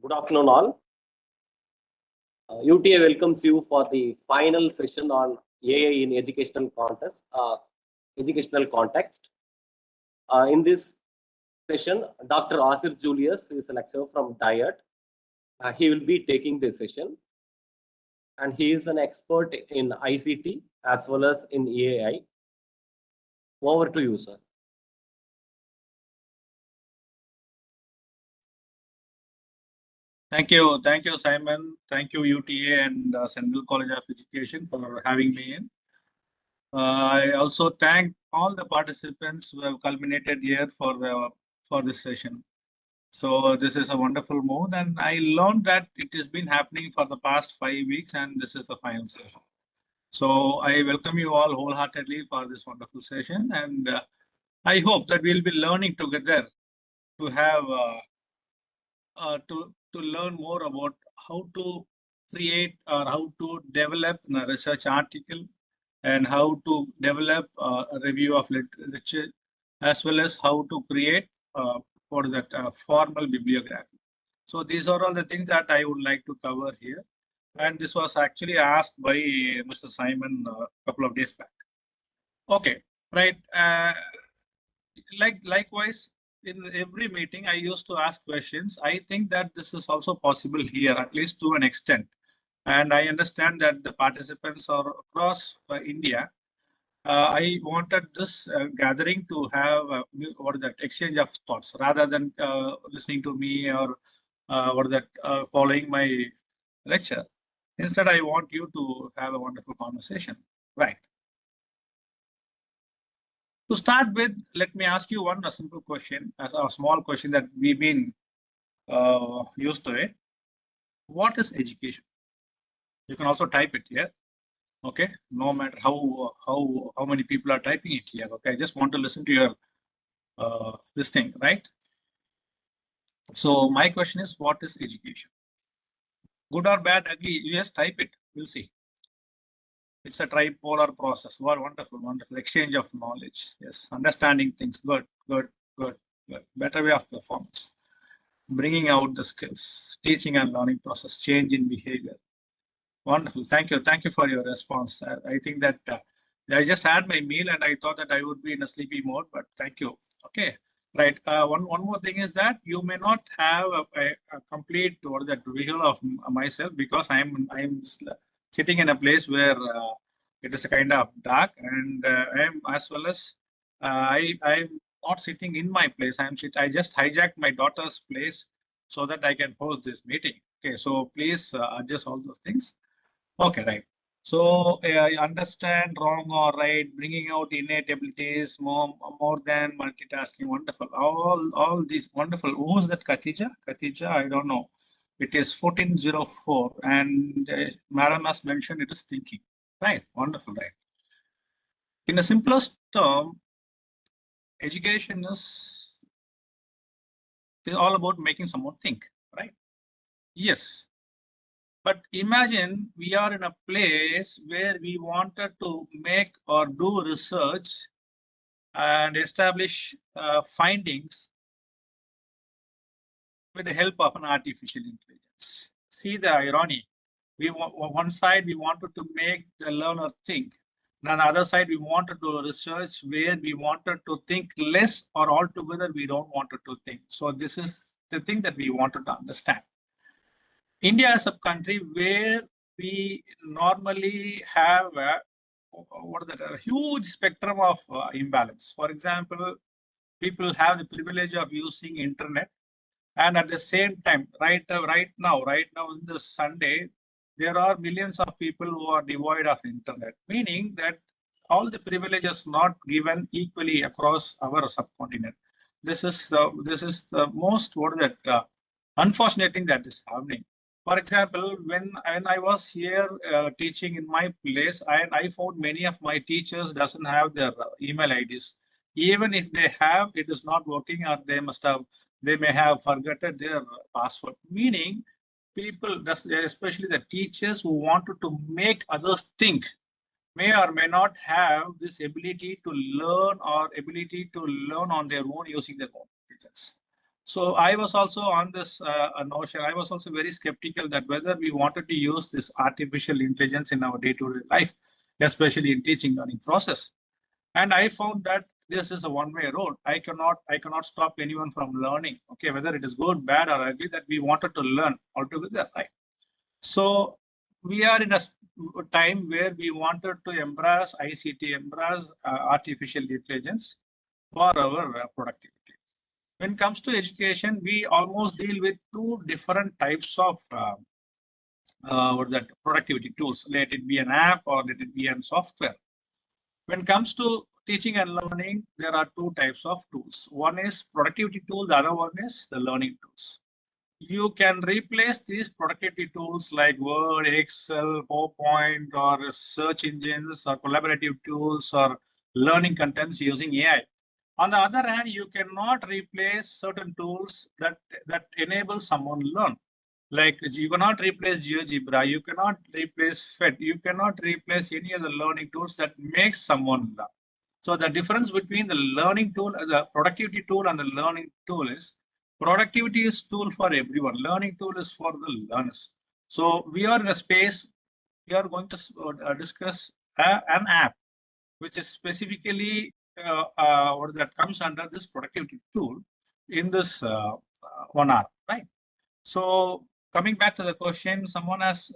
Good afternoon, all. UTA welcomes you for the final session on AI in educational context. In this session, Dr. Asir Julius is a lecturer from DIET. He will be taking this session, and he is an expert in ICT as well as in AI. Over to you, sir. Thank you, Simon. Thank you, UTA and Central College of Education for having me in. I also thank all the participants who have culminated here for this session. So this is a wonderful move, and I learned that it has been happening for the past 5 weeks, and this is the final session. So I welcome you all wholeheartedly for this wonderful session, and I hope that we'll be learning together to have to learn more about how to create or how to develop a research article and how to develop a review of literature, as well as how to create for that formal bibliography. So these are all the things that I would like to cover here. And this was actually asked by Mr. Simon a couple of days back. Okay, right. Likewise, in every meeting, I used to ask questions. I think that this is also possible here, at least to an extent. And I understand that the participants are across India. I wanted this gathering to have that exchange of thoughts rather than listening to me or following my lecture. Instead, I want you to have a wonderful conversation. Right. To start with, let me ask you a simple question, as a small question that we've been used to it. What is education? You can also type it here. Okay, no matter how many people are typing it here. Okay, I just want to listen to your this thing, right? So my question is, what is education? Good or bad, ugly? Yes, type it. We'll see. It's a tripolar process. Wonderful, wonderful exchange of knowledge. Yes, understanding things. Good. Better way of performance. Bringing out the skills, teaching and learning process, change in behavior. Wonderful. Thank you. Thank you for your response. I think that I just had my meal and I thought that I would be in a sleepy mode, but thank you. Okay. Right. One more thing is that you may not have a complete or that visual of myself because I'm sitting in a place where it is a kind of dark, and I am as well as I'm not sitting in my place. I just hijacked my daughter's place so that I can host this meeting. Okay. So please adjust all those things. Okay, right. So I understand wrong or right, bringing out innate abilities more than multitasking. Wonderful. All these wonderful. Who's that? Khatija? Khatija, I don't know. It is 1404, and Madam has mentioned it is thinking. Right. Wonderful. Right. In the simplest term, education is all about making someone think. Right. Yes. But imagine we are in a place where we wanted to make or do research and establish findings with the help of an artificial intelligence. See the irony. One side we wanted to make the learner think. And on the other side, we wanted to do research where we wanted to think less or altogether we don't want to think. So this is the thing that we wanted to understand. India is a country where we normally have a huge spectrum of imbalance. For example, people have the privilege of using internet, and at the same time, right now in this Sunday, there are millions of people who are devoid of internet, meaning that all the privileges not given equally across our subcontinent. This is the most unfortunate thing that is happening. For example, when I was here teaching in my place, I found many of my teachers doesn't have their email IDs. Even if they have, it is not working, or they may have forgotten their password. Meaning, people, especially the teachers who wanted to make others think, may or may not have this ability to learn or ability to learn on their own using their own intelligence. So I was also on this notion. I was also very skeptical that whether we wanted to use this artificial intelligence in our day-to-day life, especially in teaching learning process. And I found that this is a one-way road. I cannot stop anyone from learning. Okay, whether it is good, bad, or ugly, that we wanted to learn altogether, right? So we are in a time where we wanted to embrace ICT, embrace artificial intelligence for our productivity. When it comes to education, we almost deal with two different types of what is that productivity tools. Let it be an app or let it be a software. When it comes to teaching and learning, there are two types of tools. One is productivity tool, the other one is the learning tools. You can replace these productivity tools like Word, Excel, PowerPoint, or search engines, or collaborative tools, or learning contents using AI. On the other hand, you cannot replace certain tools that enable someone to learn. Like you cannot replace GeoGebra, you cannot replace FED, you cannot replace any other learning tools that makes someone learn. So the difference between the learning tool, the productivity tool, and the learning tool is productivity is tool for everyone. Learning tool is for the learners. So we are in a space. We are going to discuss an app which is specifically what that comes under this productivity tool in this 1 hour, right? So coming back to the question, someone has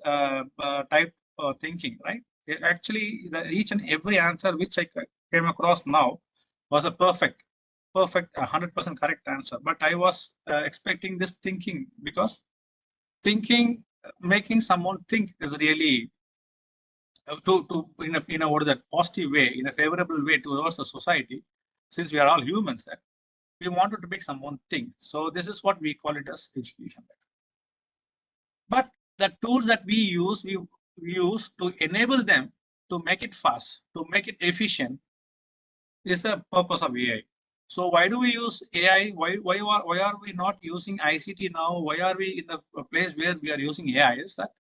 typed thinking, right? Actually, each and every answer which I came across now was a perfect 100% correct answer. But I was expecting this thinking, because thinking, making someone think is really to in a what is that positive way, in a favorable way towards the society, since we are all humans, that we wanted to make someone think. So this is what we call it as education. But the tools that we use to enable them to make it fast, to make it efficient, is the purpose of AI. So why do we use AI? Why are we not using ICT now? Why are we in the place where we are using AI? Is that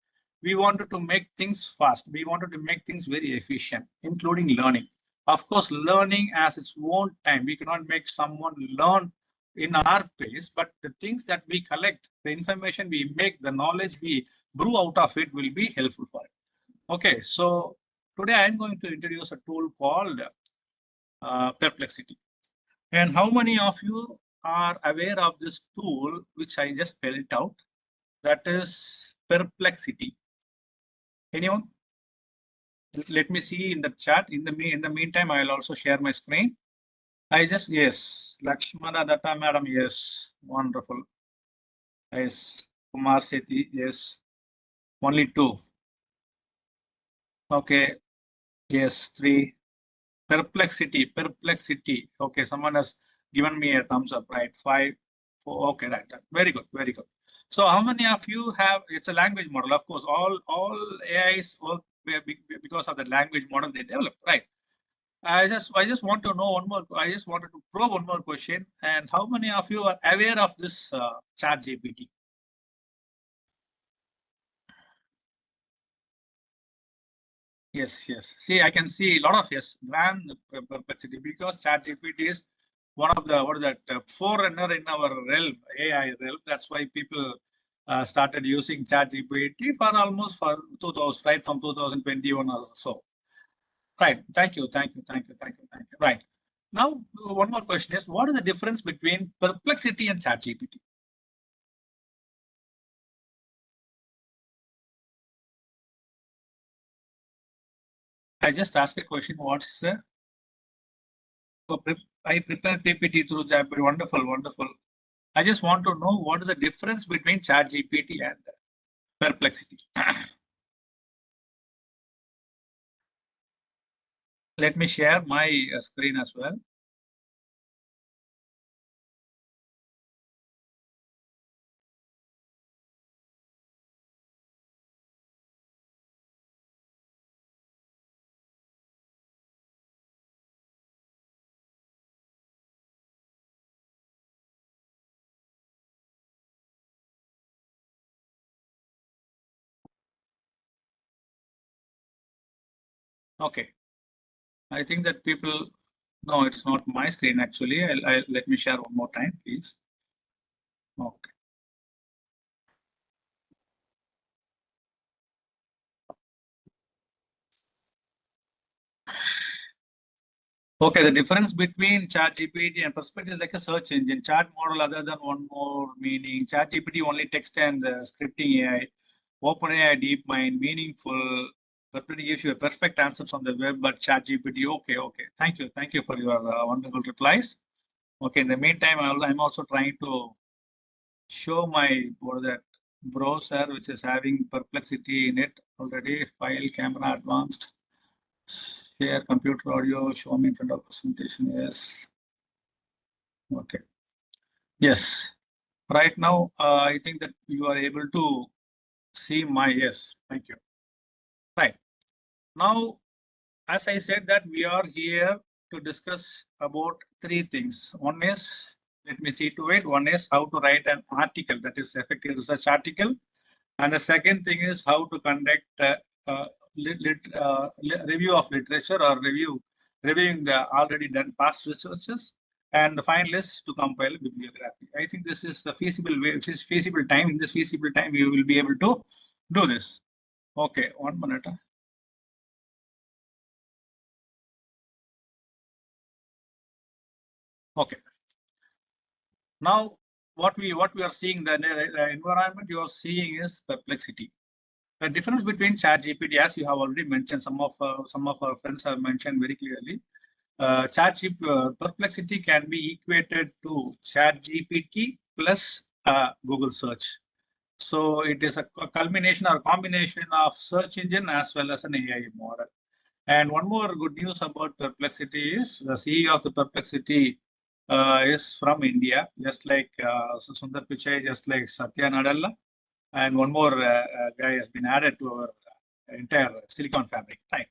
we wanted to make things fast. We wanted to make things very efficient, including learning. Of course, learning has its own time. We cannot make someone learn in our pace, but the things that we collect, the information we make, the knowledge we brew out of it will be helpful for it. Okay, so today I'm going to introduce a tool called Perplexity. And how many of you are aware of this tool which I just spelled out? That is Perplexity. Anyone? Let me see in the chat. In the meantime, I'll also share my screen. Yes, Lakshmana Datta Madam, yes, wonderful. Yes, Kumar Sethi, yes, only 2. Okay, yes, 3. Perplexity. Okay, someone has given me a thumbs up, right? 5, 4. Okay, right. Very good, very good. So, how many of you have? It's a language model, of course. All AIs work because of the language model they develop, right? I just want to know one more. I just wanted to probe one more question. And how many of you are aware of this Chat GPT? Yes, yes. See, I can see a lot of yes, grand perplexity, because ChatGPT is one of the forerunner in our realm, AI realm. That's why people started using ChatGPT for almost for 2000, right from 2021 or so. Right. Thank you. Right. Now, one more question is, what is the difference between perplexity and ChatGPT? I just asked a question. What's the I prepare PPT through GPT. Wonderful, wonderful. I just want to know what is the difference between ChatGPT and Perplexity. Let me share my screen as well. Okay. I think that people, no, it's not my screen actually. Let me share one more time, please. Okay. Okay, the difference between ChatGPT and Perplexity is like a search engine. Chat model, other than one more meaning. ChatGPT only text and scripting AI. OpenAI DeepMind, meaningful. Perplexity gives you a perfect answers on the web, but ChatGPT, okay. Thank you for your wonderful replies. Okay, in the meantime, I'm also trying to show my that browser, which is having Perplexity in it already. File, camera, advanced. Share computer audio, show me in front of presentation. Yes. Okay. Yes. Right now, I think that you are able to see my yes. Thank you. Right. Now, as I said that we are here to discuss about three things. One is, let me see to it. One is how to write an article, that is effective research article. And the second thing is how to conduct review of literature or reviewing the already done past researches. And the final is to compile bibliography. I think this is the feasible way, which is feasible time. In this feasible time, you will be able to do this. Okay, 1 minute. Okay. Now, what we are seeing, the environment you are seeing is Perplexity. The difference between ChatGPT, as you have already mentioned, some of our friends have mentioned very clearly. Perplexity can be equated to ChatGPT plus Google search. So it is a culmination or combination of search engine as well as an AI model. And one more good news about Perplexity is the CEO of the Perplexity is from India, just like Sundar Pichai, just like Satya Nadella. And one more guy has been added to our entire Silicon fabric, right?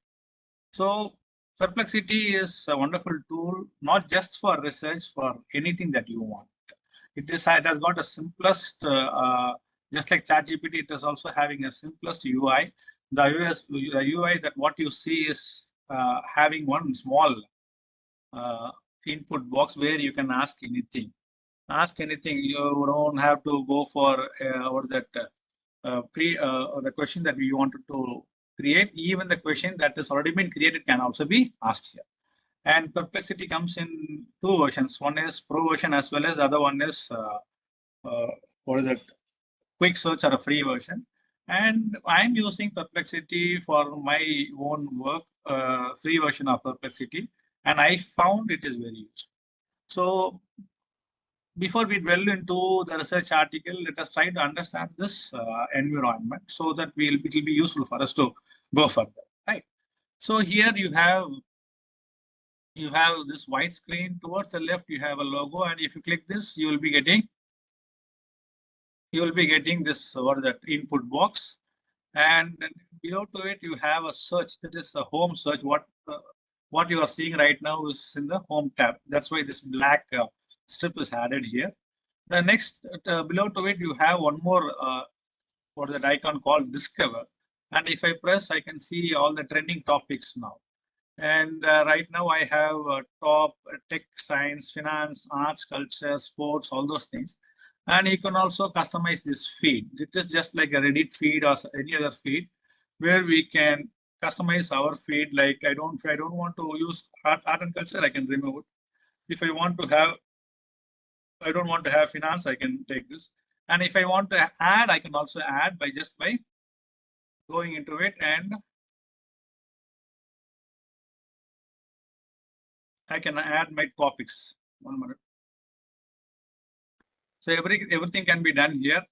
So Perplexity is a wonderful tool, not just for research, for anything that you want. It has got a simplest, just like ChatGPT, it is also having a simplest UI. The UI that what you see is having one small input box where you can ask anything. Ask anything. You don't have to go for or that the question that we wanted to create. Even the question that has already been created can also be asked here. And Perplexity comes in two versions. One is pro version as well as the other one is what is it? Quick search or a free version. And I'm using Perplexity for my own work, free version of Perplexity, and I found it is very useful. So before we dwell into the research article, let us try to understand this environment so that it will be useful for us to go further, right? So here you have this white screen. Towards the left, you have a logo, and if you click this, you will be getting this that input box, and then below to it you have a search, that is a home search. What you are seeing right now is in the home tab. That's why this black strip is added here. The next below to it you have one more that icon called discover, and if I press, I can see all the trending topics now. And right now I have top tech, science, finance, arts, culture, sports, all those things. And you can also customize this feed. It is just like a Reddit feed or any other feed where we can customize our feed. Like I don't want to use art and culture, I can remove it. If I want to have, I don't want to have finance, I can take this. And if I want to add, I can also add by going into it, and I can add my topics. 1 minute. So everything can be done here.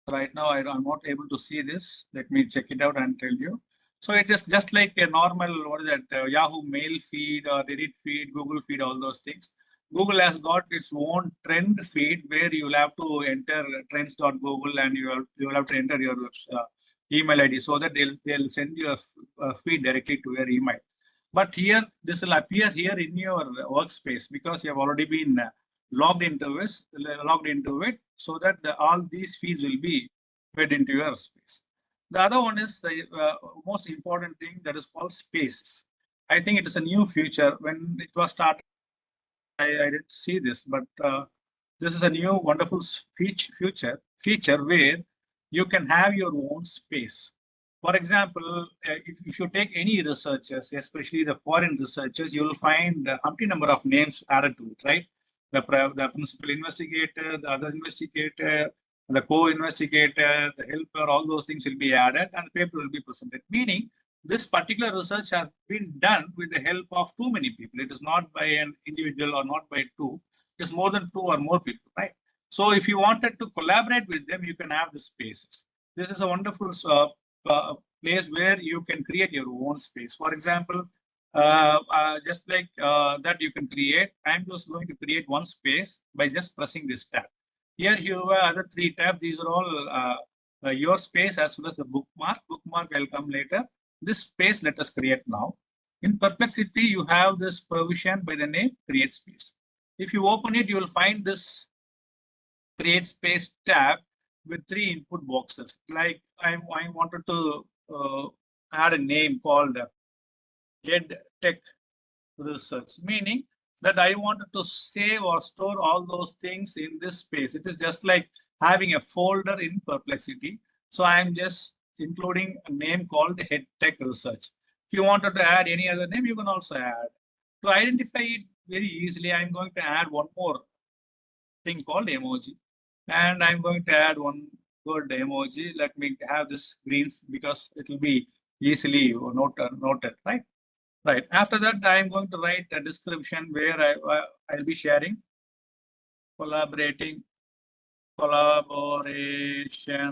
Right now, I'm not able to see this. Let me check it out and tell you. So it is just like a normal, what is that, Yahoo Mail feed or Reddit feed, Google feed, all those things. Google has got its own trend feed where you will have to enter trends.google and you will have to enter your email ID so that they'll send you a feed directly to your email. But here, this will appear here in your workspace because you have already been logged into it, so that all these feeds will be fed into your space. The other one is the most important thing, that is called spaces. I think it is a new feature. When it was started, I didn't see this, but this is a new wonderful feature where you can have your own space. For example, if you take any researchers, especially the foreign researchers, you will find a humpty number of names added to it, right? The principal investigator, the other investigator, the co-investigator, the helper, all those things will be added and the paper will be presented. Meaning, this particular research has been done with the help of too many people. It is not by an individual or not by two. It is more than two or more people, right? So if you wanted to collaborate with them, you can have the spaces. This is a wonderful place where you can create your own space. For example, just like that you can create, I'm just going to create one space by just pressing this tab. Here you have other three tabs. These are all your space as well as the bookmark. Bookmark will come later. This space let us create now. In Perplexity, you have this provision by the name create space. If you open it, you will find this create space tab with three input boxes. Like I wanted to add a name called EdTech Research, meaning that I wanted to save or store all those things in this space. It is just like having a folder in Perplexity. So I'm just including a name called EdTech Research. If you wanted to add any other name, you can also add. To identify it very easily, I'm going to add one more thing called emoji. And I'm going to add one good emoji. Let me have this greens because it will be easily noted, right? Right. After that, I'm going to write a description where I'll be sharing collaboration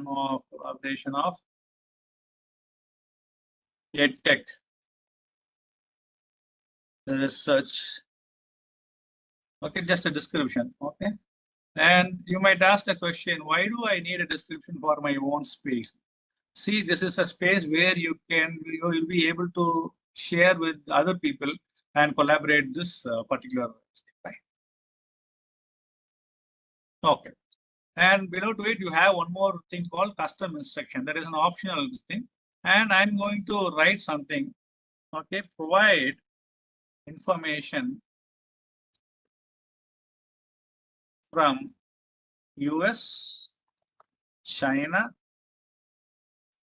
of EdTech research. Okay, just a description. Okay. And you might ask a question, why do I need a description for my own space? See, this is a space where you will be able to share with other people and collaborate this particular thing, right? Okay. And below to it, you have one more thing called custom instruction. That is an optional thing. And I'm going to write something. Okay, provide information from US, China,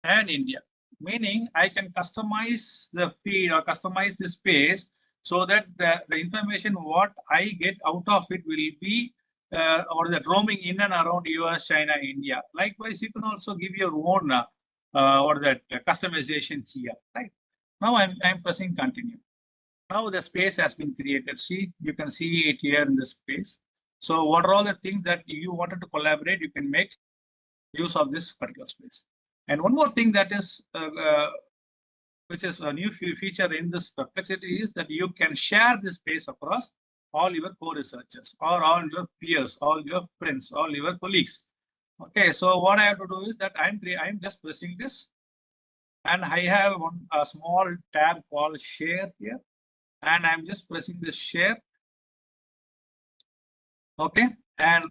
and India. Meaning I can customize the feed or customize the space so that the information what I get out of it will be or the roaming in and around US, China, India. Likewise, you can also give your own or that customization here, right? Now I'm pressing continue. Now the space has been created. See, you can see it here in this space. So what are all the things that you wanted to collaborate, you can make use of this particular space. And one more thing that is which is a new feature in this Perplexity is that you can share this space across all your co-researchers or all your peers, all your friends, all your colleagues. Okay, so what I have to do is that I'm just pressing this, and I have a small tab called share here, and I'm just pressing this share. Okay, and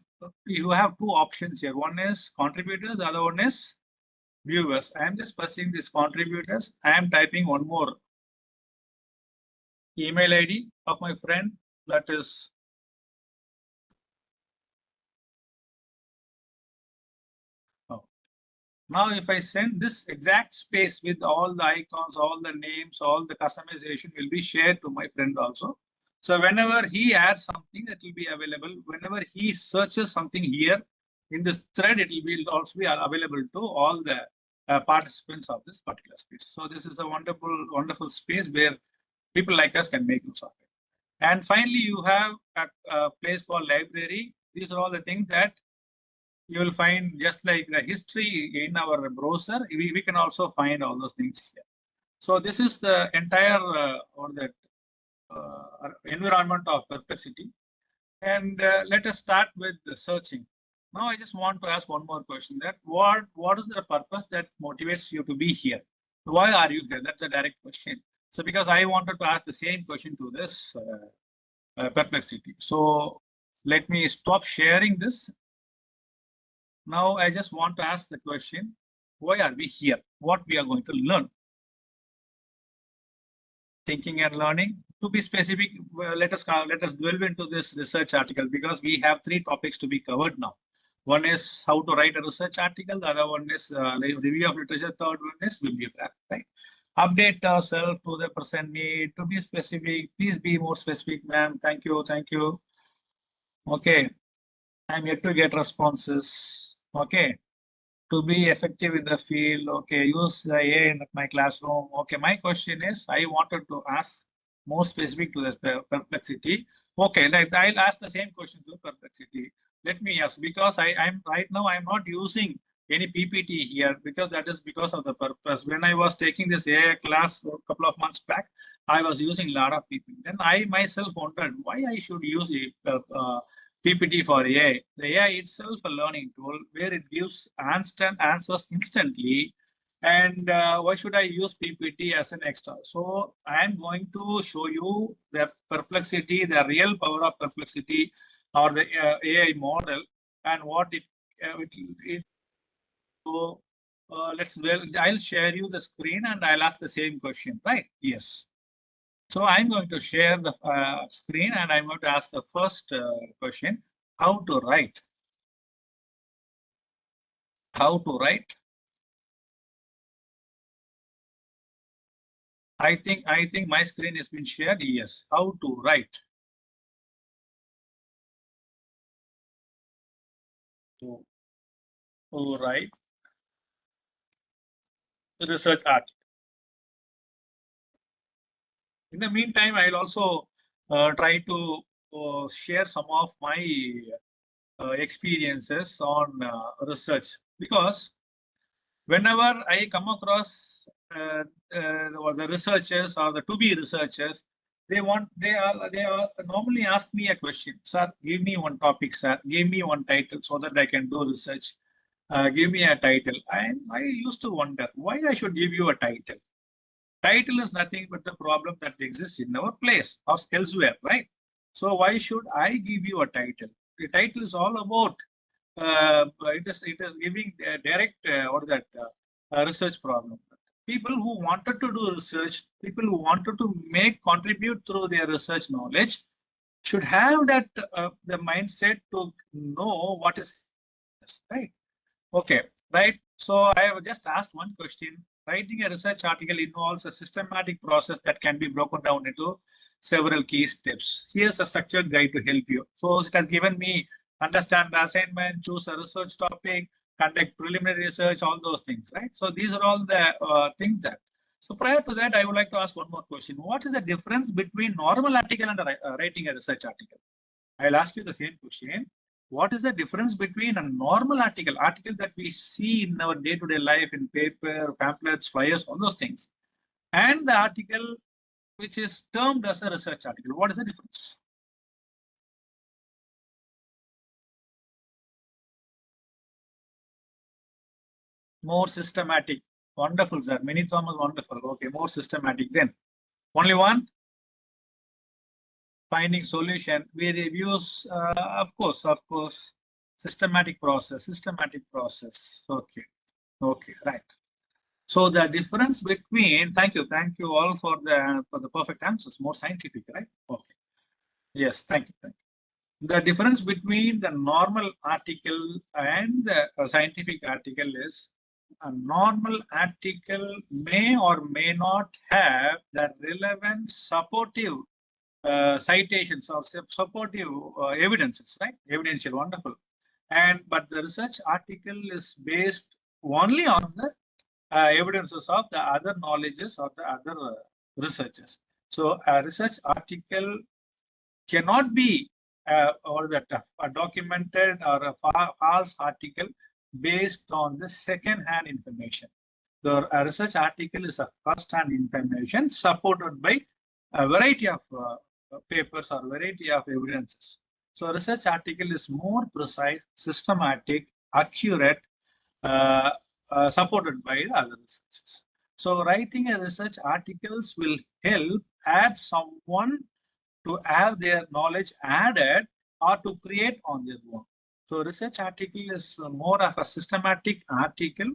you have two options here. One is contributors, the other one is viewers. I am just pressing this contributors. I am typing one more email ID of my friend, that is now if I send this exact space with all the icons, all the names, all the customization will be shared to my friend also. So whenever he adds something, that will be available. Whenever he searches something here in this thread, it will be also be available to all the participants of this particular space. So this is a wonderful space where people like us can make use of it. And finally, you have a place called library. These are all the things that you will find, just like the history in our browser. We can also find all those things here. So this is the entire or the environment of Perplexity. And let us start with the searching. Now I just want to ask one more question, that what is the purpose that motivates you to be here? Why are you here? That's a direct question. So because I wanted to ask the same question to this Perplexity. So let me stop sharing this. Now I just want to ask the question, why are we here? What we are going to learn? thinking and learning. To be specific, let us delve into this research article because we have three topics to be covered now. One is how to write a research article. The other one is review of literature. Third one is bibliography. Right? Update ourselves to the present need. To be specific, please be more specific, ma'am. Thank you. Thank you. Okay. I'm yet to get responses. Okay. To be effective in the field, okay, use the AI in my classroom. Okay, my question is, I wanted to ask more specific to this perplexity. Okay, I'll ask the same question to perplexity. Let me ask, because I'm right now, I'm not using any PPT here because that is because of the purpose. When I was taking this AI class a couple of months back, I was using a lot of PPT. Then I myself wondered why I should use PPT for AI. The AI itself a learning tool where it gives instant answers instantly. And why should I use PPT as an extra? So I'm going to show you the perplexity, the real power of perplexity or the AI model and what it so I'll share you the screen and I'll ask the same question, right? Yes. So I'm going to share the screen and I'm going to ask the first question, how to write. How to write. I think my screen has been shared. Yes. How to write. To write research article. In the meantime, I'll also try to share some of my experiences on research because whenever I come across or the researchers or the to-be researchers, they are normally ask me a question, sir, give me one topic, sir, give me one title so that I can do research. Give me a title. And I used to wonder why I should give you a title. Title is nothing but the problem that exists in our place or elsewhere, right? So why should I give you a title? The title is all about it is giving direct or that research problem. People who wanted to do research, people who wanted to make contribute through their research knowledge, should have that the mindset to know what is right. Okay, right. So I have just asked one question. Writing a research article involves a systematic process that can be broken down into several key steps. Here's a structured guide to help you. So it has given me understand the assignment, choose a research topic, conduct preliminary research, all those things, right? So these are all the things that. So prior to that, I would like to ask one more question. What is the difference between normal article and writing a research article? I'll ask you the same question. What is the difference between a normal article that we see in our day-to-day life in paper, pamphlets, flyers, all those things, and the article which is termed as a research article? What is the difference? More systematic. Wonderful, sir. Many Thomas, wonderful. Okay, more systematic. Then only one. Finding solution. We reviews, of course, systematic process. Okay, okay, right. So the difference between, thank you all for the perfect answers, more scientific, right? Okay. Yes, thank you. The difference between the normal article and the scientific article is a normal article may or may not have the relevant supportive citations or supportive evidences, right? Evidential, wonderful. But the research article is based only on the evidences of the other knowledges or the other researches. So a research article cannot be or that a documented or a false article based on the second-hand information. So a research article is a first-hand information supported by a variety of papers or variety of evidences. So a research article is more precise, systematic, accurate, supported by the other researchers. So writing a research articles will help add someone to have their knowledge added or to create on their own. So research article is more of a systematic article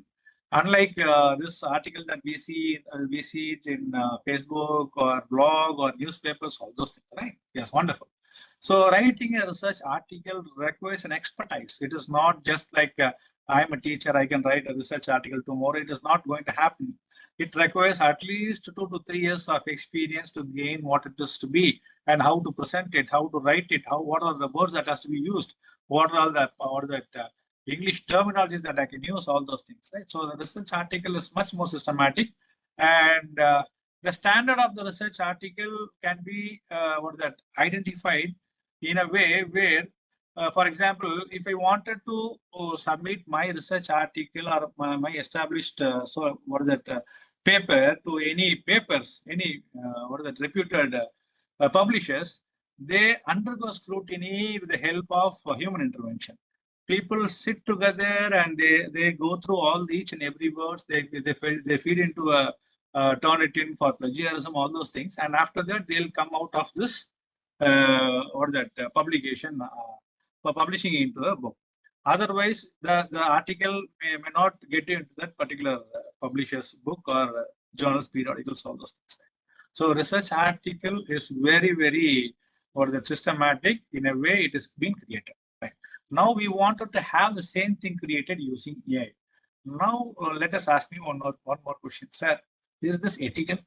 Unlike this article that we see it in Facebook or blog or newspapers, all those things, right? Yes, wonderful. So writing a research article requires an expertise. It is not just like I'm a teacher, I can write a research article tomorrow. It is not going to happen. It requires at least 2 to 3 years of experience to gain what it is to be and how to present it, how to write it, what are the words that has to be used, what are the English terminologies that I can use, all those things, right? So the research article is much more systematic, and the standard of the research article can be identified in a way where, for example, if I wanted to submit my research article or my established paper to any papers, any reputed publishers, they undergo scrutiny with the help of human intervention. People sit together and they go through each and every words. They feed into a turn it in for plagiarism, all those things, and after that they'll come out of this publication for publishing into a book. Otherwise, the article may not get into that particular publisher's book or journals, periodicals, all those things. So research article is very systematic in a way it is being created. Right. Now we wanted to have the same thing created using AI. Now let us ask me one more question, sir. Is this ethical?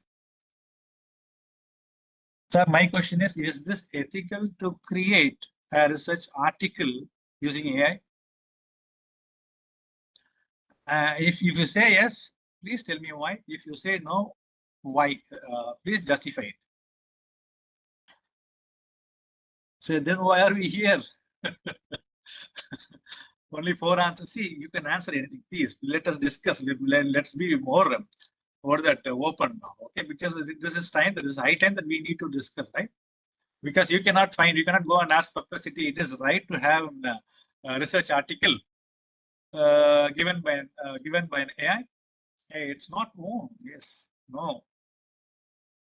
Sir, my question is this ethical to create a research article using AI? If you say yes, please tell me why. If you say no, why? Please justify it. So then why are we here? Only 4 answers. See, you can answer anything. Please let us discuss. Let's be more open now. Okay, because this is high time that we need to discuss, right? Because you cannot go and ask Perplexity. It is right to have a research article given by an AI. Hey, it's not no. Yes, no.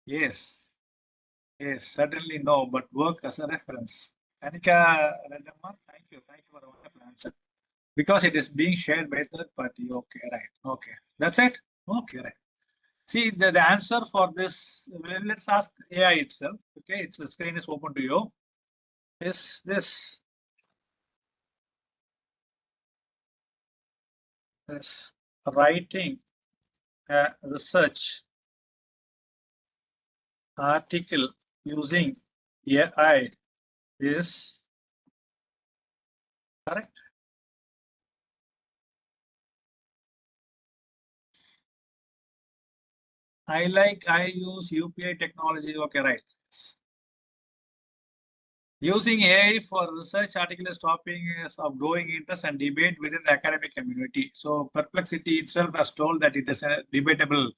Yes, yes, certainly no. But work as a reference. Anika Rajamma, thank you for the wonderful answer. Because it is being shared by third party. Okay, right. Okay, that's it. Okay, right. See, the answer for this, let's ask AI itself. Okay, the screen is open to you. Is this writing a research article using AI is correct? I use UPI technology. Okay, right. Using AI for research article is topic of growing interest and debate within the academic community. So Perplexity itself has told that it is a debatable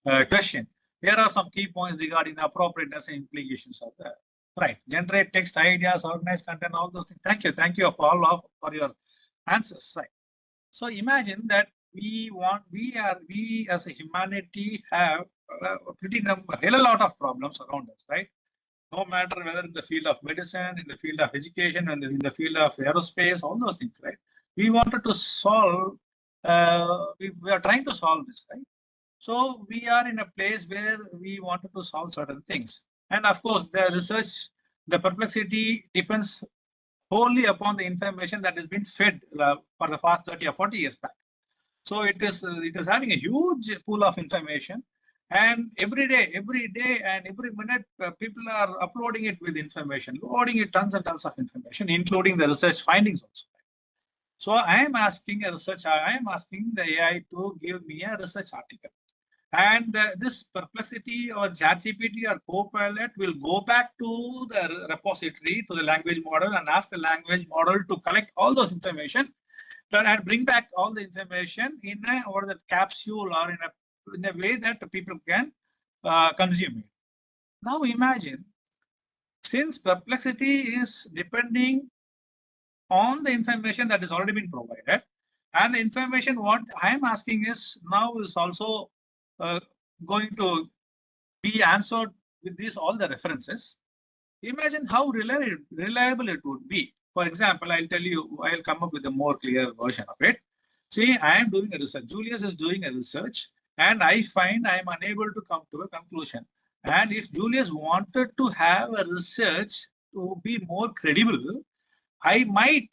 question. Here are some key points regarding the appropriateness and implications of that. Right. Generate text, ideas, organize content, all those things. Thank you for your answers. Right. So imagine that we as a humanity have a hell lot of problems around us, right? No matter whether in the field of medicine, in the field of education, and in the field of aerospace, all those things, right? We wanted to solve, we are trying to solve this, right? So we are in a place where we wanted to solve certain things. And of course, the perplexity depends wholly upon the information that has been fed for the past 30 or 40 years back. So it is having a huge pool of information, and every day and every minute, people are uploading it with information, loading it tons and tons of information, including the research findings also. So I am asking the AI to give me a research article, and this Perplexity or ChatGPT or Copilot will go back to the repository, to the language model, and ask the language model to collect all those information and bring back all the information in a capsule or in a way that people can consume it. Now imagine, since Perplexity is depending on the information that has already been provided, and the information what I am asking is now is also going to be answered with all the references. Imagine how reliable it would be. For example, I'll come up with a more clear version of it. See, I am doing a research. Julius is doing a research, and I find I am unable to come to a conclusion. And if Julius wanted to have a research to be more credible, I might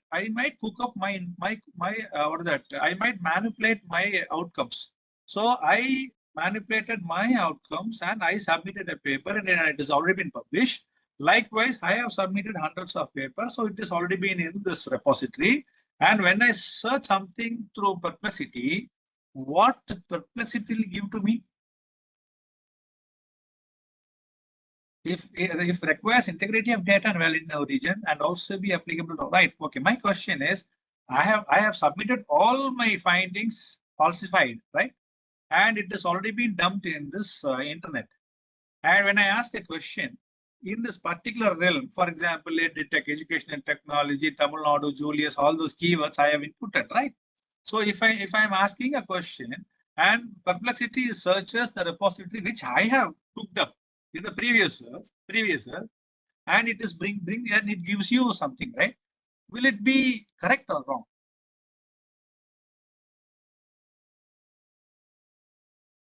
cook up my what is that? I might manipulate my outcomes. So I manipulated my outcomes and I submitted a paper and it has already been published. Likewise, I have submitted hundreds of papers, so it has already been in this repository. And when I search something through Perplexity, what Perplexity will give to me? If requires integrity of data and valid in our region and also be applicable to right. Okay, my question is, I have submitted all my findings falsified, right? And it has already been dumped in this internet. And when I ask a question in this particular realm, for example, EdTech, education and technology, Tamil Nadu, Julius, all those keywords I have inputted, right? So if I'm asking a question and Perplexity searches the repository which I have cooked up in the previous search, and it is bring and it gives you something, right? Will it be correct or wrong?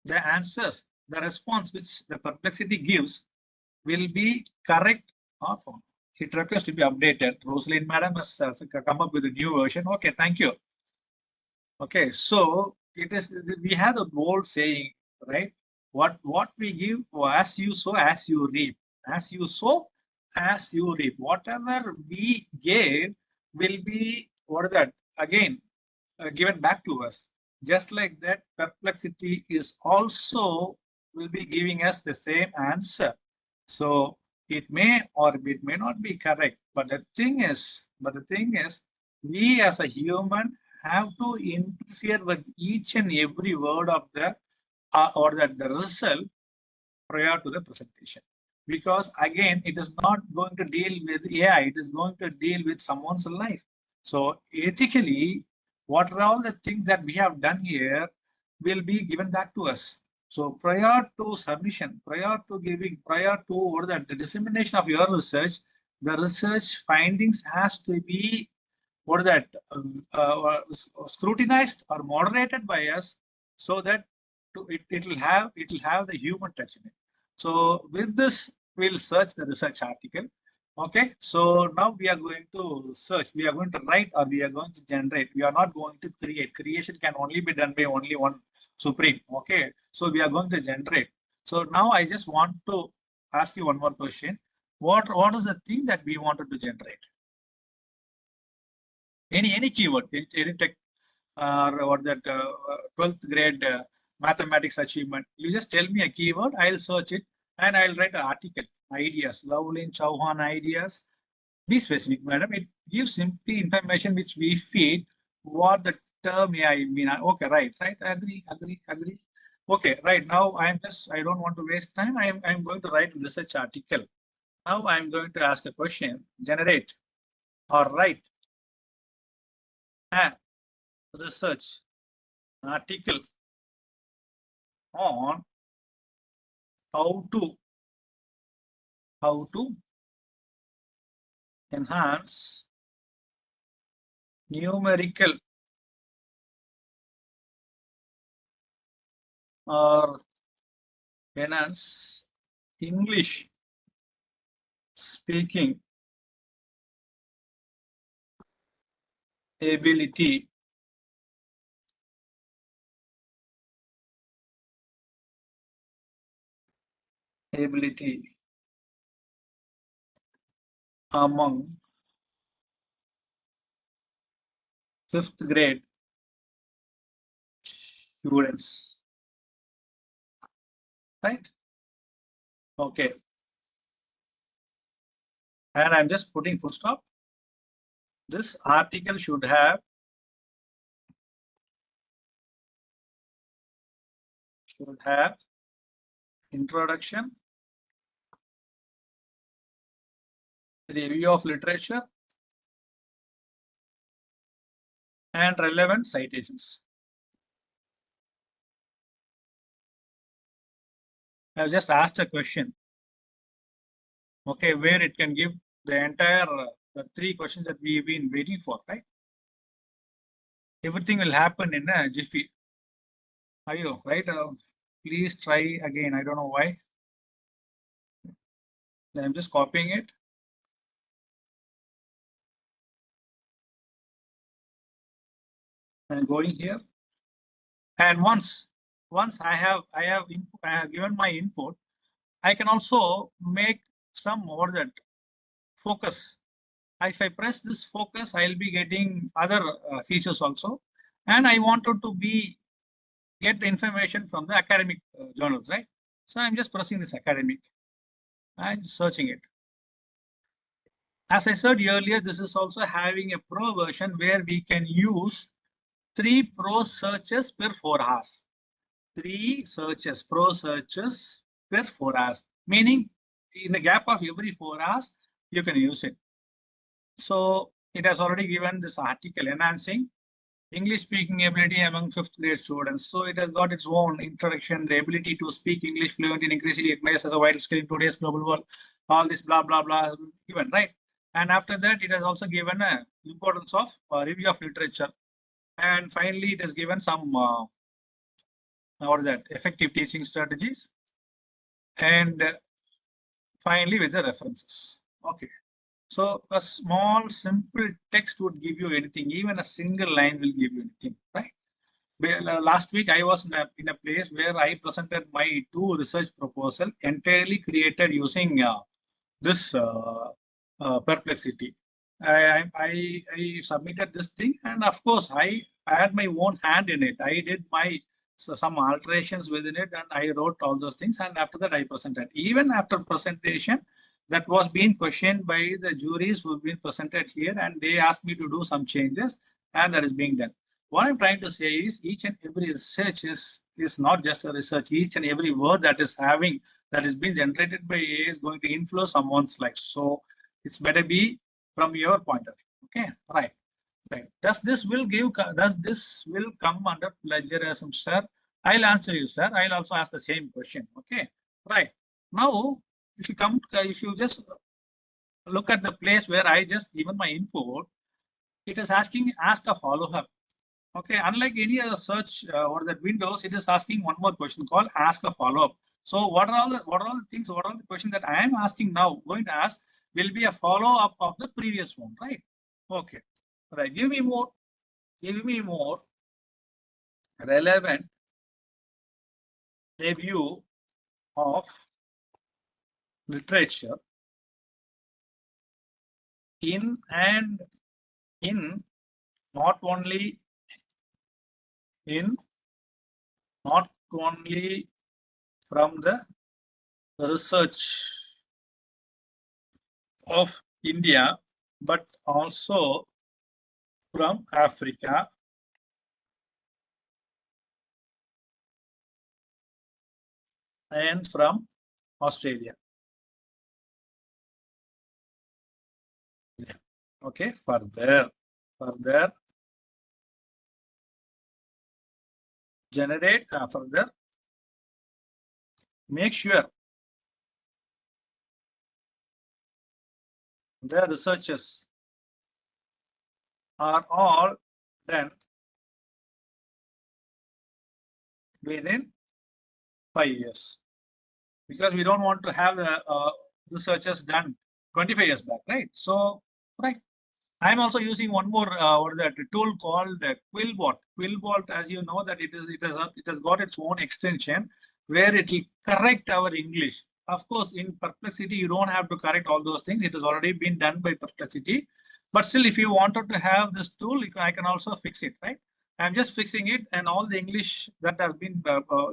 The answers, the response which the Perplexity gives will be correct or wrong. It requires to be updated. Rosalind Madam has come up with a new version. Okay, thank you. Okay, so it is, we have the bold saying, right? What we give, as you sow, as you reap. As you sow, as you reap. Whatever we gave will be, what is that? Again, given back to us. Just like that, Perplexity is also will be giving us the same answer. So it may or it may not be correct. But the thing is, we as a human have to interfere with each and every word of the or that the result prior to the presentation. Because again, it is not going to deal with AI, it is going to deal with someone's life. So ethically, what are all the things that we have done here will be given back to us. So prior to submission, prior to giving, prior to what that the dissemination of your research, the research findings has to be what is that scrutinized or moderated by us, so that it will have the human touch in it. So with this, we'll search the research article. Okay, so now we are going to search, we are going to write, or we are going to generate. We are not going to create. Creation can only be done by only one supreme. Okay, so we are going to generate. So now I just want to ask you one more question. What is the thing that we wanted to generate? Any keyword, any tech or that 12th grade mathematics achievement. You just tell me a keyword, I'll search it and I'll write an article. Ideas, Lovelin Chauhan ideas. Be specific, madam. It gives simply information which we feed what the term AI mean. Okay, right. Agree. Okay, right. Now I don't want to waste time. I'm going to write a research article. Now I'm going to ask a question, generate or write and research article on how to enhance numerical or enhance English speaking ability among 5th grade students, right? Okay, and I'm just putting full stop. This article should have introduction, review of literature, and relevant citations. I've just asked a question, okay, where it can give the entire the 3 questions that we've been waiting for, right? Everything will happen in a jiffy. Are you right? Please try again. I don't know why. I'm just copying it. And going here. And once I have given my input, I can also make some more that focus. If I press this focus, I'll be getting other features also. And I wanted to get the information from the academic journals, right? So I'm just pressing this academic and searching it. As I said earlier, this is also having a pro version where we can use 3 pro searches per 4 hours. 3 searches, pro searches per 4 hours, meaning in the gap of every 4 hours, you can use it. So it has already given this article enhancing English speaking ability among 5th grade students. So it has got its own introduction, the ability to speak English fluent and increasingly recognized as a vital skill in today's global world. All this blah, blah, blah given, right? And after that, it has also given a importance of review of literature. And finally, it has given some or that effective teaching strategies. And finally, with the references. Okay. So a small, simple text would give you anything. Even a single line will give you anything, right? Last week, I was in a place where I presented my 2 research proposal entirely created using this perplexity. I submitted this thing, and of course, I had my own hand in it. I did some alterations within it, and I wrote all those things. And after that, I presented. Even after presentation, that was being questioned by the juries who've been presented here, and they asked me to do some changes, and that is being done. What I'm trying to say is each and every research is not just a research. Each and every word that is being generated by AI is going to influence someone's life. So it's better be from your point of view. Okay, right. Right. Does this will come under plagiarism, sir? I'll answer you, sir. I'll also ask the same question. Okay, right. Now, if you just look at the place where I just given my input, it is asking ask a follow-up. Okay, unlike any other search or that Windows, it is asking one more question called ask a follow-up. So what are all the questions that I am asking now, going to ask, will be a follow-up of the previous one, right? Okay, right. Give me more relevant review of literature in not only from the research of India, but also from Africa and from Australia. Yeah. Okay, further generate further make sure the researches are all done within 5 years, because we don't want to have the researchers done 25 years back, right? So, right. I'm also using one more tool called the Quillbot. Quillbot, as you know, that it has got its own extension where it will correct our English. Of course, in Perplexity, you don't have to correct all those things. It has already been done by Perplexity. But still, if you wanted to have this tool, I can also fix it, right? I'm just fixing it, and all the English that has been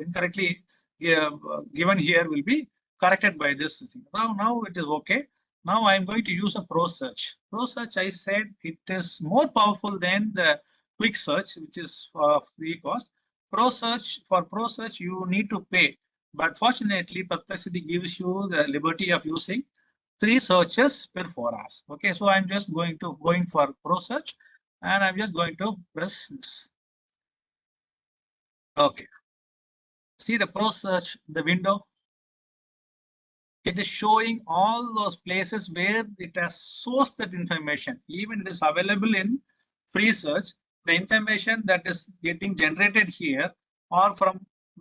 incorrectly given here will be corrected by this thing. Now it is okay. Now I'm going to use a pro search. Pro search, I said, it is more powerful than the quick search, which is for free cost. For pro search, you need to pay. But fortunately, Perplexity gives you the liberty of using 3 searches per 4 hours. Okay, so I'm just going for pro search, and I'm just going to press this. Okay. See the pro search, the window. It is showing all those places where it has sourced that information. Even it is available in free search, the information that is getting generated here are from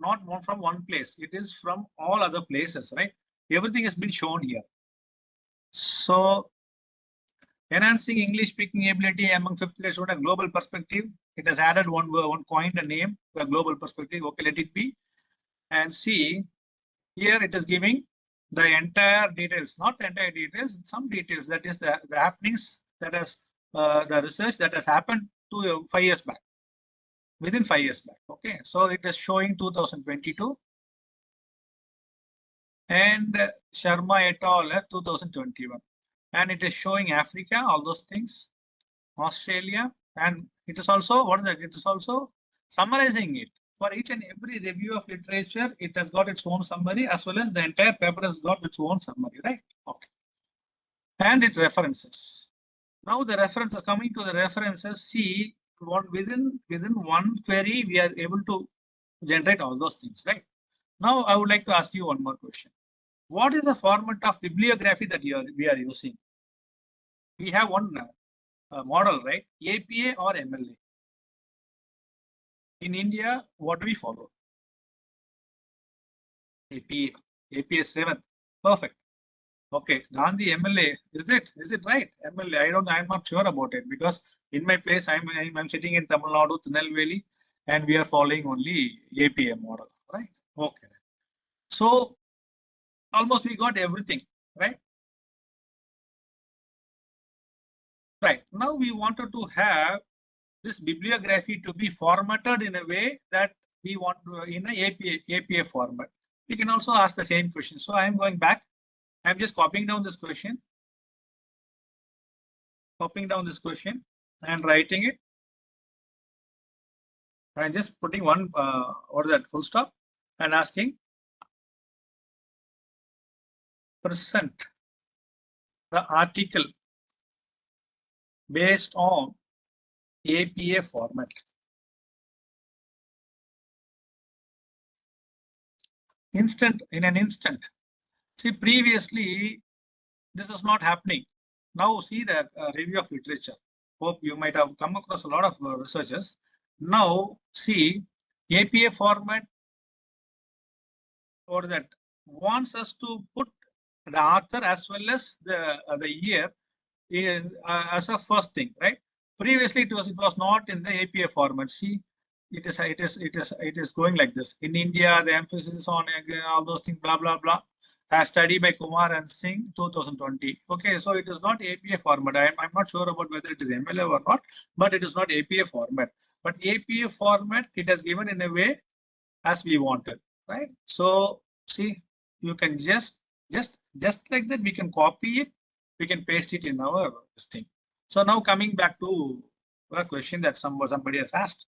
not from one place. It is from all other places, right? Everything has been shown here. So enhancing English speaking ability among fifth grade students, a global perspective. It has added one coined a name, a global perspective. Okay, let it be. And see, here it is giving the entire details, not the entire details, some details, that is the happenings that has the research that has happened 5 years back, within 5 years back. Okay, so it is showing 2022 and Sharma et al. 2021, and it is showing Africa, all those things, Australia, and it is also, what is that? It is also summarizing it. For each and every review of literature, it has got its own summary, as well as the entire paper has got its own summary, right? Okay. And it references. Now the references, coming to the references, see what within one query we are able to generate all those things, right? Now I would like to ask you one more question. What is the format of bibliography that we are using? We have one model, right? APA or MLA. In India, what do we follow? APA, APA 7. Perfect. Okay, Gandhi MLA, is it right? MLA, I'm not sure about it, because in my place, I'm sitting in Tamil Nadu, Tirunelveli, and we are following only APA model, right? Okay. So almost we got everything, right? Right. Now we wanted to have this bibliography to be formatted in a way that we want to, in an APA format. We can also ask the same question. So I'm going back. I'm just copying down this question, and writing it. I'm just putting one or that full stop and asking present the article based on APA format. In an instant. See, previously this is not happening. Now see the review of literature. Hope you might have come across a lot of researchers. Now see, APA format, or that wants us to put the author as well as the year in, as a first thing, right? Previously it was not in the APA format. See, it is going like this. In India, the emphasis on all those things, blah blah blah. A study by Kumar and Singh, 2020. Okay, so it is not APA format. I'm not sure about whether it is MLA or not, but it is not APA format. But APA format, it has given in a way as we wanted, right? So see, you can just like that, we can copy it, we can paste it in our thing. So now coming back to a question that somebody has asked,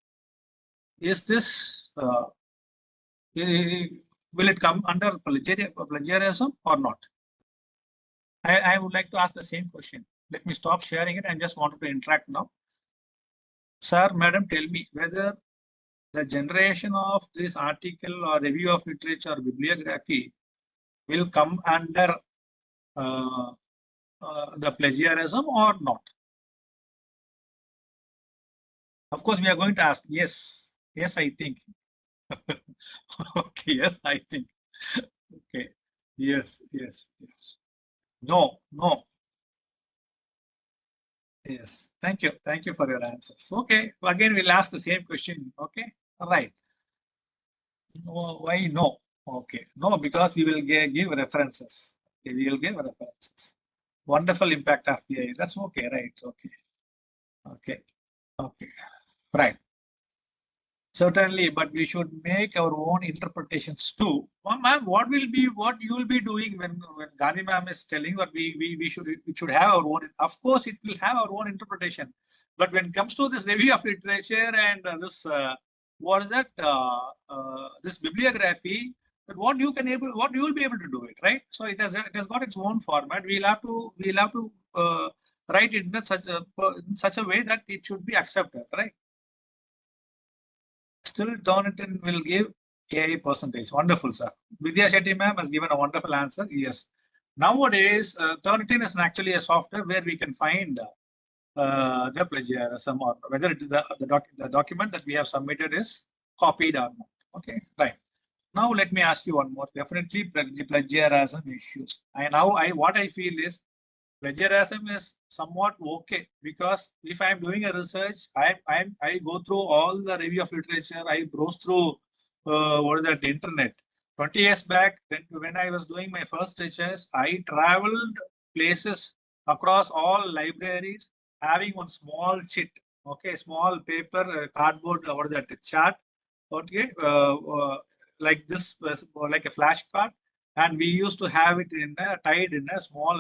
is this will it come under plagiarism or not? I would like to ask the same question. Let me stop sharing it and just wanted to interact now. Sir, madam, tell me whether the generation of this article or review of literature or bibliography will come under the plagiarism or not. Of course, we are going to ask, yes, I think. Okay, yes, I think. Okay, yes. No. Yes, thank you for your answers. Okay, again, we'll ask the same question. Okay, all right. Why no? Okay, no, because we will give references. Okay, we will give references. Wonderful impact of AI. That's okay, right? Okay, right. Certainly, but we should make our own interpretations too. Ma'am, what you will be doing when Gandhi ma'am is telling that we should have our own. Of course, it will have our own interpretation. But when it comes to this review of literature and this what is that this bibliography, that what you will be able to do it, right? So it has got its own format. We'll have to write it in such a way that it should be accepted, right? Still, Turnitin will give AI percentage. Wonderful, sir. Vidya Shetty ma'am has given a wonderful answer. Yes. Nowadays, Turnitin is actually a software where we can find the plagiarism, or whether it is the document that we have submitted is copied or not. Okay, right. Now let me ask you one more. Definitely plagiarism issues. And now what I feel is plagiarism is somewhat okay, because if I'm doing a research, I go through all the review of literature, I browse through what is that, internet. 20 years back, when I was doing my first research, I traveled places across all libraries, having one small chit, okay, small paper, cardboard, what is that, chart, okay, like this, like a flashcard, and we used to have it tied in a small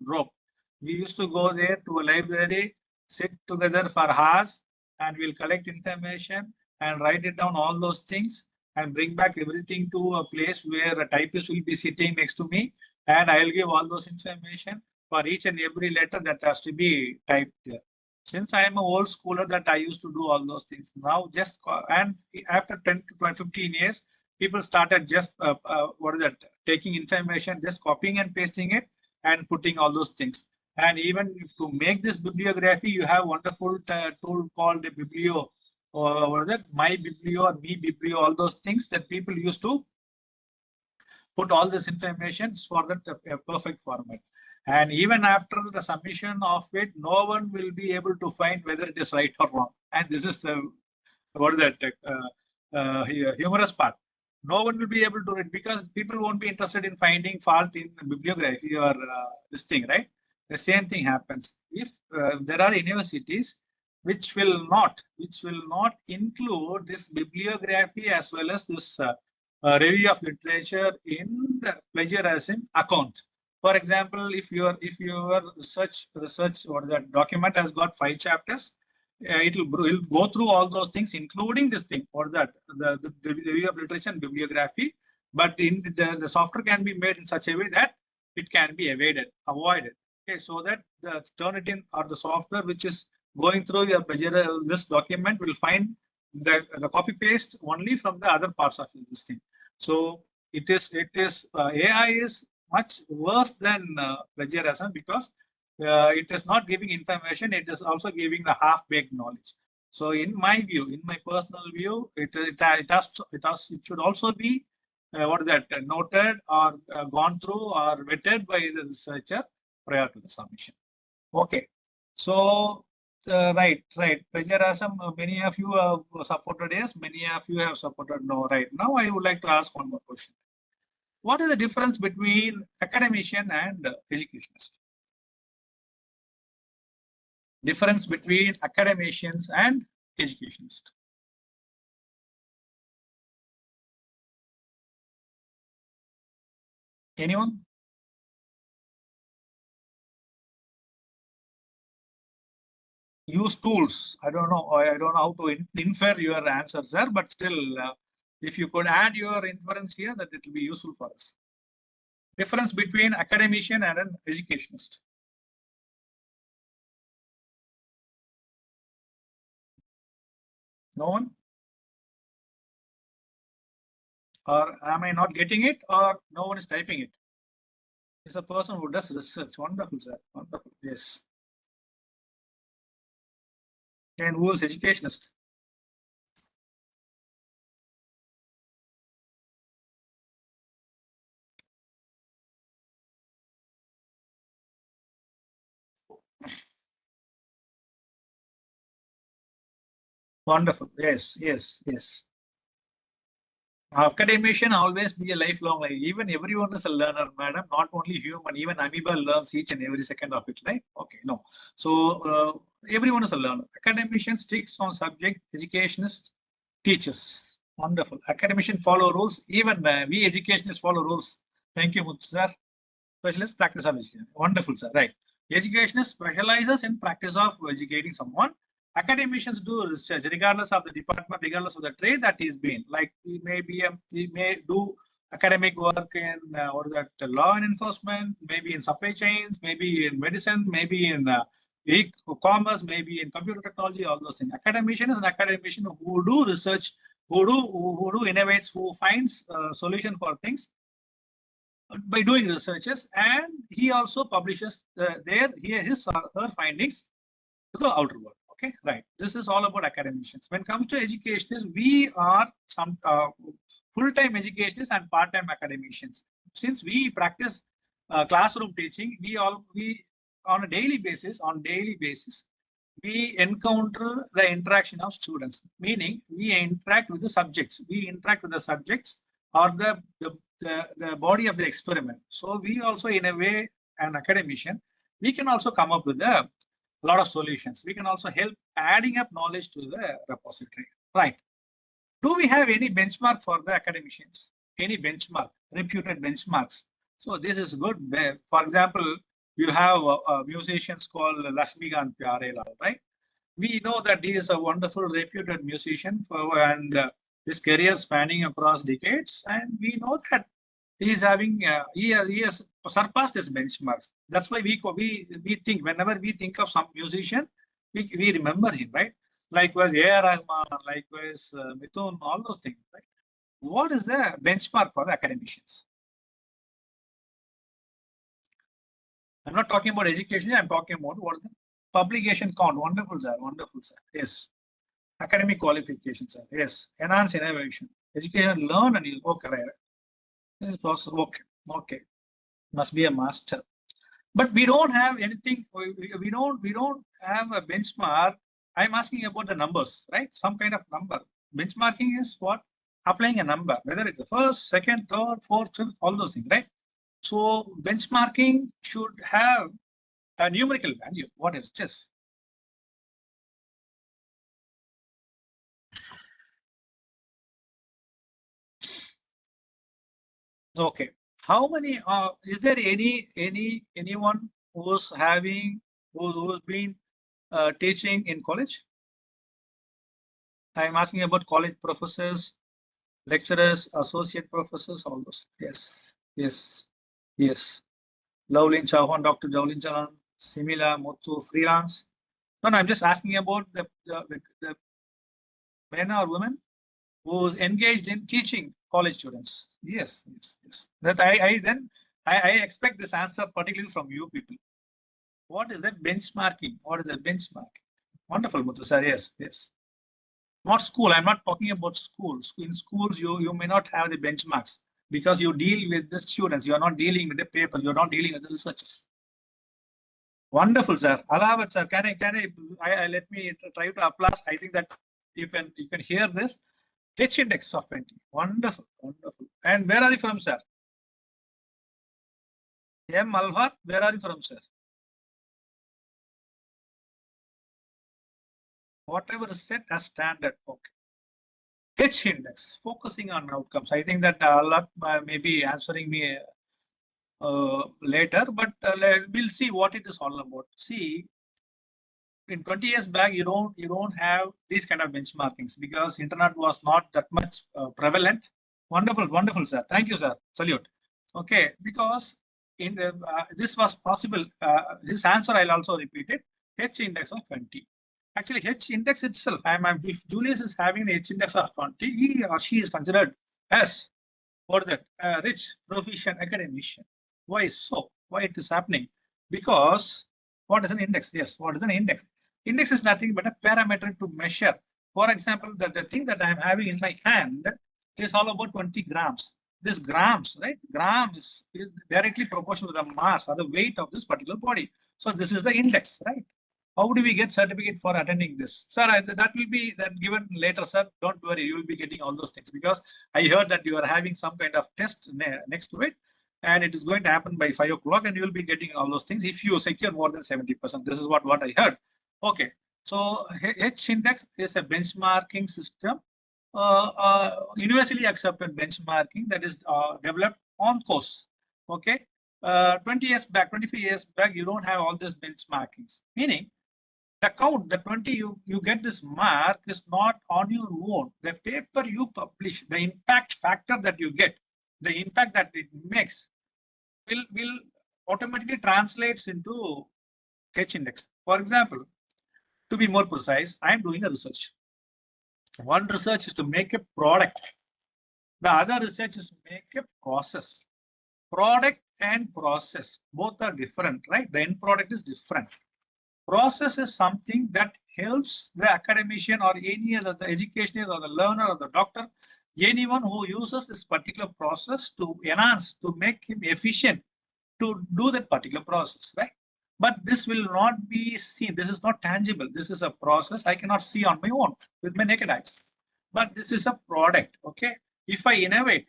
rope. We used to go there to a library, sit together for hours, and we'll collect information and write it down, all those things, and bring back everything to a place where a typist will be sitting next to me, and I'll give all those information for each and every letter that has to be typed there. Since I am an old schooler, that I used to do all those things. Now and after 10 to 15 years, people started just what is that, taking information, just copying and pasting it and putting all those things. And even if to make this bibliography, you have wonderful tool called the Biblio, or what is that, My Biblio or Me Biblio, all those things that people used to put all this information for that perfect format. And even after the submission of it, no one will be able to find whether it is right or wrong. And this is the what is that humorous part. No one will be able to read, because people won't be interested in finding fault in bibliography or this thing, right? The same thing happens if there are universities which will not include this bibliography as well as this review of literature in the plagiarism account. For example, if your research or that document has got 5 chapters, it'll go through all those things, including this thing, or that the review of literature and bibliography. But in the software can be made in such a way that it can be avoided. Okay, so that the Turnitin or the software which is going through your this document will find the copy paste only from the other parts of this thing. So it is AI is much worse than plagiarism, because it is not giving information, it is also giving the half-baked knowledge. So in my view, in my personal view, it should also be what is that, noted or gone through or vetted by the researcher prior to the submission. Okay, so right, plagiarism, many of you have supported yes, many of you have supported no. Right now, I would like to ask one more question. What is the difference between academician and educationist? Difference between academicians and educationists. Anyone? Use tools. I don't know how to infer your answers, sir, but still, if you could add your inference here, that it will be useful for us. Difference between academician and an educationist. No one? Or am I not getting it, or no one is typing it? It's a person who does research. Wonderful, sir. Wonderful. Yes. And who is educationist? Wonderful. Yes. Academician always be a lifelong life. Even everyone is a learner, madam. Not only human, even amoeba learns each and every second of it, right? Okay, no. So everyone is a learner. Academician sticks on subject. Educationist teaches. Wonderful. Academician follow rules. Even we educationists follow rules. Thank you, Muthu, sir. Specialist practice of education. Wonderful, sir. Right. Educationist specializes in practice of educating someone. Academicians do research regardless of the department, regardless of the trade that he's been. Like he may do academic work in or that law and enforcement, maybe in supply chains, maybe in medicine, maybe in e-commerce, maybe in computer technology, all those things. Academician is an academician who do research, who do innovates, who finds solution for things by doing researches, and he also publishes his or her findings to the outer world. Okay, right. This is all about academicians. When it comes to educationists, we are some full-time educationists and part-time academicians. Since we practice classroom teaching, we on a daily basis, we encounter the interaction of students, meaning we interact with the subjects. We interact with the subjects or the body of the experiment. So we also, in a way, an academician, we can also come up with a lot of solutions. We can also help adding up knowledge to the repository. Right. Do we have any benchmark for the academicians? Any benchmark, reputed benchmarks? So this is good. For example, you have musicians called Lakshmikant Pyarelal, right? We know that he is a wonderful, reputed musician, and his career spanning across decades. And we know that he is having he has surpassed his benchmarks. That's why we think, whenever we think of some musician, we remember him, right? Likewise, A.R. Rahman, likewise Mithun, all those things, right? What is the benchmark for the academicians? I'm not talking about education. I'm talking about what is the publication count. Wonderful, sir. Wonderful, sir. Yes. Academic qualifications, sir. Yes. Enhance innovation. Education, learn and okay, right. Okay. Okay. Must be a master. But we don't have anything. We don't have a benchmark. I'm asking about the numbers, right? Some kind of number. Benchmarking is what? Applying a number, whether it's the first, second, third, fourth, fifth, all those things, right? So benchmarking should have a numerical value. What is this? Okay. How many? Is there anyone who's been teaching in college? I'm asking about college professors, lecturers, associate professors, all those. Yes, yes, yes. Lovlin Chauhan, Dr. Jowlin Chauhan, Simila, Muthu, freelance. No, I'm just asking about the men or women who's engaged in teaching college students. Yes, yes, yes. That I expect this answer particularly from you people. What is that benchmarking? What is that benchmarking? Wonderful, Muthu sir. Yes, yes. Not school. I'm not talking about schools. In schools, you may not have the benchmarks because you deal with the students. You're not dealing with the paper. You're not dealing with the researchers. Wonderful, sir. Alabat, sir. I let me try to applause. I think that you can hear this. H index of 20. Wonderful, wonderful. And where are you from, sir? M. Malvar, where are you from, sir? Whatever is set as standard. Okay. H index, focusing on outcomes. I think that Allah may be answering me later, but we'll see what it is all about. See, in 20 years back, you don't have these kind of benchmarkings because internet was not that much prevalent. Wonderful, wonderful, sir. Thank you, sir. Salute. Okay, because in the, this was possible. This answer I'll also repeat it. H index of 20. Actually, H index itself, if Julius is having an H index of 20, he or she is considered as what is that? Rich, proficient academician. Why so? Why it is happening? Because what is an index? Yes, what is an index? Index is nothing but a parameter to measure. For example, the thing that I am having in my hand is all about 20 grams. This grams, right? Gram is directly proportional to the mass or the weight of this particular body. So this is the index, right? How do we get certificate for attending this? Sir, that will be given later, sir. Don't worry, you will be getting all those things because I heard that you are having some kind of test next to it and it is going to happen by 5 o'clock and you will be getting all those things if you secure more than 70%. This is what I heard. Okay. So H index is a benchmarking system, universally accepted benchmarking that is developed on course. Okay. 20 years back, 25 years back, you don't have all these benchmarkings, meaning the count, the 20 you get this mark is not on your own. The paper you publish, the impact factor that you get, the impact that it makes will automatically translates into H index. For example, to be more precise, I'm doing a research. One research is to make a product. The other research is to make a process. Product and process, both are different, right? The end product is different. Process is something that helps the academician or any other, the educationist or the learner or the doctor, anyone who uses this particular process to enhance, to make him efficient to do that particular process, right? But this will not be seen. This is not tangible. This is a process I cannot see on my own with my naked eyes. But this is a product. Okay. If I innovate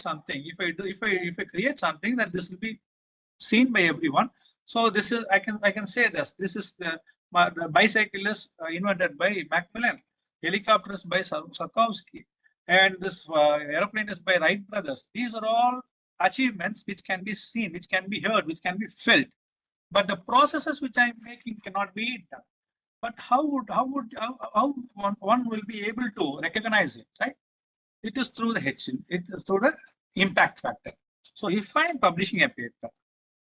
something, if I create something, that this will be seen by everyone. So this is I can say this. This is the bicycle is invented by Macmillan, helicopters by Sarkowski, and this aeroplane is by Wright brothers. These are all achievements which can be seen, which can be heard, which can be felt. But the processes which I'm making cannot be done. But how one will be able to recognize it, right? It is through the it is through the impact factor. So if I'm publishing a paper,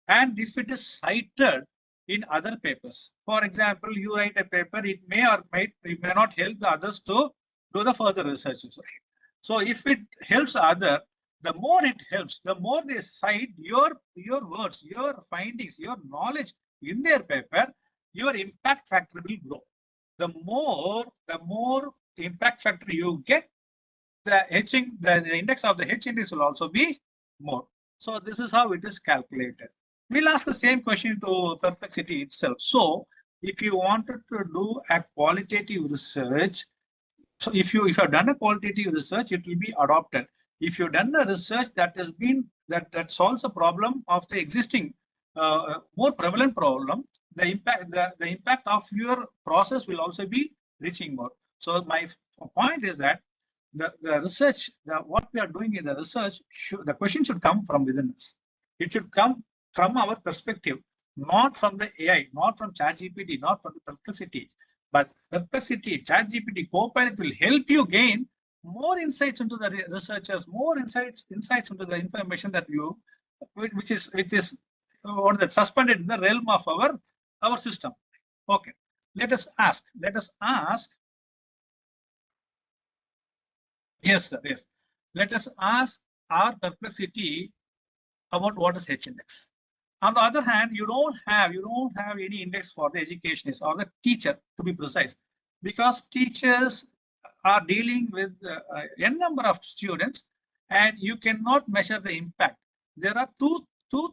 and if it is cited in other papers, for example, you write a paper, it may or may not help the others to do the further research. So if it helps other, the more it helps, the more they cite your words, your findings, your knowledge in their paper, your impact factor will grow. The more impact factor you get, the index of the H index will also be more. So this is how it is calculated. We'll ask the same question to perplexity itself. So if you wanted to do a qualitative research, so if you have done a qualitative research, it will be adopted. If you've done a research that has been that solves a problem of the existing more prevalent problem, the impact of your process will also be reaching more. So my point is that the research, what we are doing in the research, the question should come from within us. It should come from our perspective, not from the AI, not from ChatGPT, not from the perplexity. But perplexity, ChatGPT, Copilot will help you gain more insights into the researchers, more insights into the information that you, which is or that suspended in the realm of our system. Okay, let us ask. Yes, sir. Yes, let us ask our perplexity about what is H index. On the other hand, you don't have any index for the educationist or the teacher, to be precise, because teachers are dealing with n number of students, and you cannot measure the impact. There are two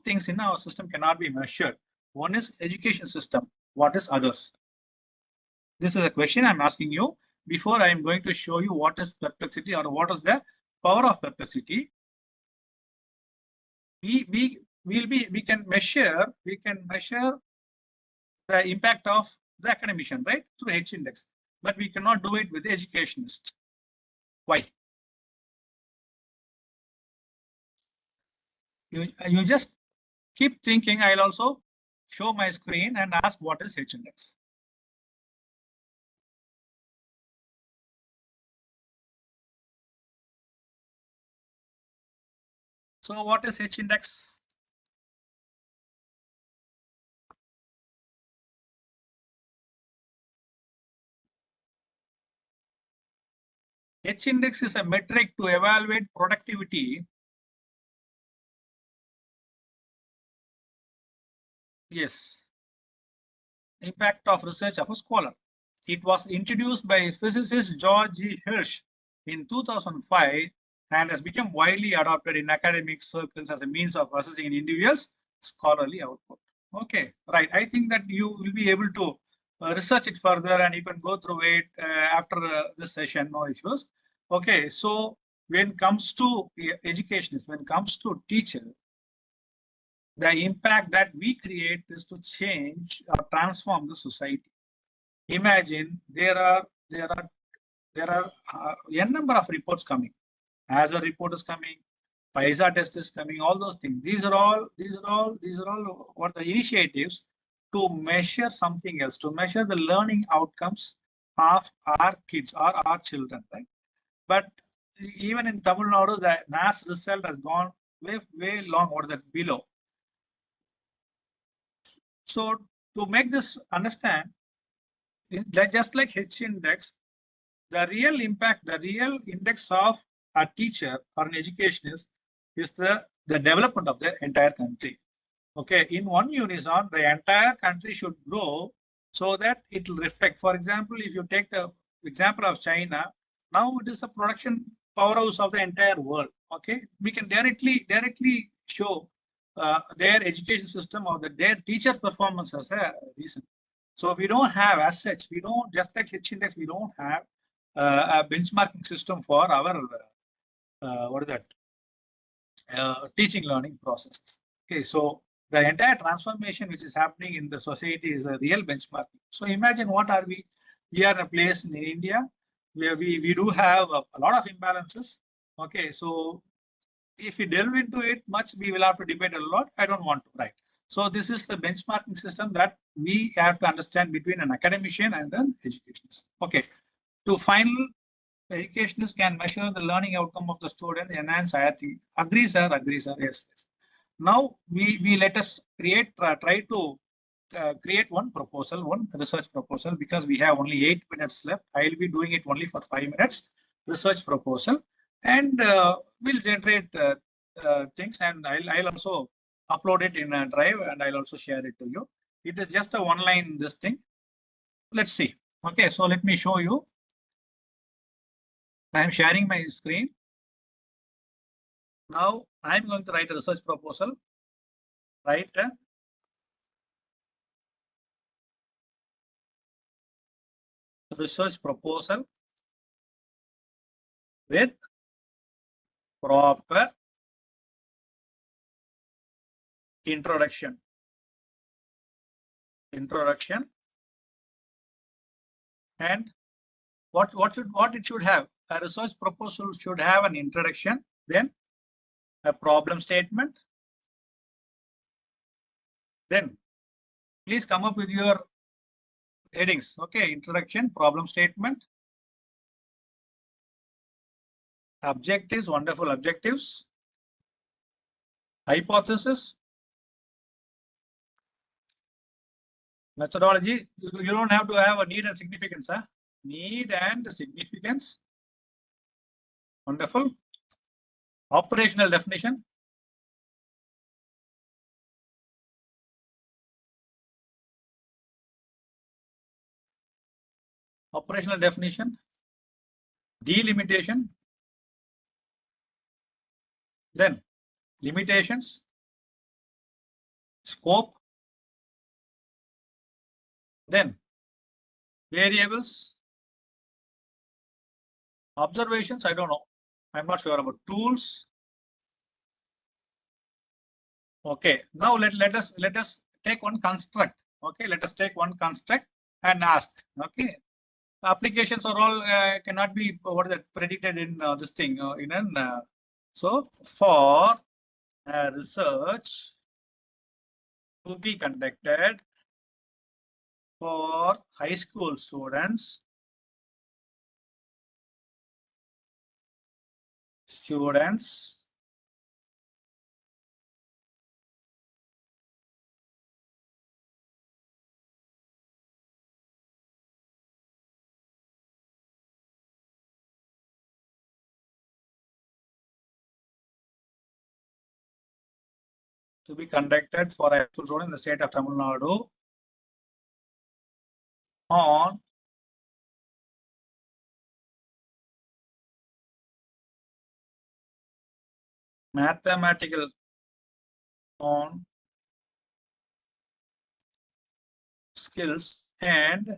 things in our system cannot be measured. One is education system. What is others? This is a question I'm asking you before I am going to show you what is perplexity or what is the power of perplexity. We can measure the impact of the academician, right, through H index, but we cannot do it with the educationist. Why? You just keep thinking. I'll also show my screen and ask what is H index. So what is H index? H index is a metric to evaluate productivity. Yes. Impact of research of a scholar. It was introduced by physicist George G. Hirsch in 2005 and has become widely adopted in academic circles as a means of assessing an individual's scholarly output. Okay, right. I think that you will be able to research it further and you can go through it after this session, no issues. Okay, so when it comes to educationists, when it comes to teacher, the impact that we create is to change or transform the society. Imagine there are n number of reports coming. As a report is coming, PISA test is coming, all those things. These are all what the initiatives to measure something else, to measure the learning outcomes of our kids or our children, right? But even in Tamil Nadu, the NAS result has gone way long or that below. So to make this understand, just like H index, the real impact, the real index of a teacher or an educationist is the development of the entire country. Okay, in one unison, the entire country should grow so that it will reflect. For example, if you take the example of China, now it is a production powerhouse of the entire world. Okay, we can directly show their education system or their teacher performance as a reason. So we don't have as such, we don't, just like H index, we don't have a benchmarking system for our what is that teaching learning process. Okay, so the entire transformation which is happening in the society is a real benchmarking. So imagine what are we? We are in a place in India where we do have a lot of imbalances. Okay, so if we delve into it much, we will have to debate a lot. I don't want to, right? So this is the benchmarking system that we have to understand between an academician and an educationist. Okay, to final, educationists can measure the learning outcome of the student, enhance IRT. Agree, sir. Agree, sir. Yes, yes. Now we let us try to create one proposal, one research proposal, because we have only 8 minutes left. I will be doing it only for 5 minutes. Research proposal, and we'll generate things, and I'll also upload it in a drive, and I'll also share it to you. It is just a one line this thing. Let's see. Okay, so let me show you. I am sharing my screen. Now I'm going to write a research proposal. Write a research proposal with proper introduction. And what it should have? A research proposal should have an introduction, then a problem statement. Then please come up with your headings. Okay, introduction, problem statement, objectives, wonderful objectives, hypothesis, methodology. You don't have to have a need and significance. Huh? Need and significance. Wonderful. Operational definition. Operational definition. Delimitation. Then limitations. Scope. Then variables. Observations. I don't know. I'm not sure about tools. Okay. Now let us take one construct. Okay. Let us take one construct and ask. Okay. Applications are all cannot be what is that predicted in this thing in an so for research to be conducted for high school students to be conducted for high school students in the state of Tamil Nadu on mathematical skills and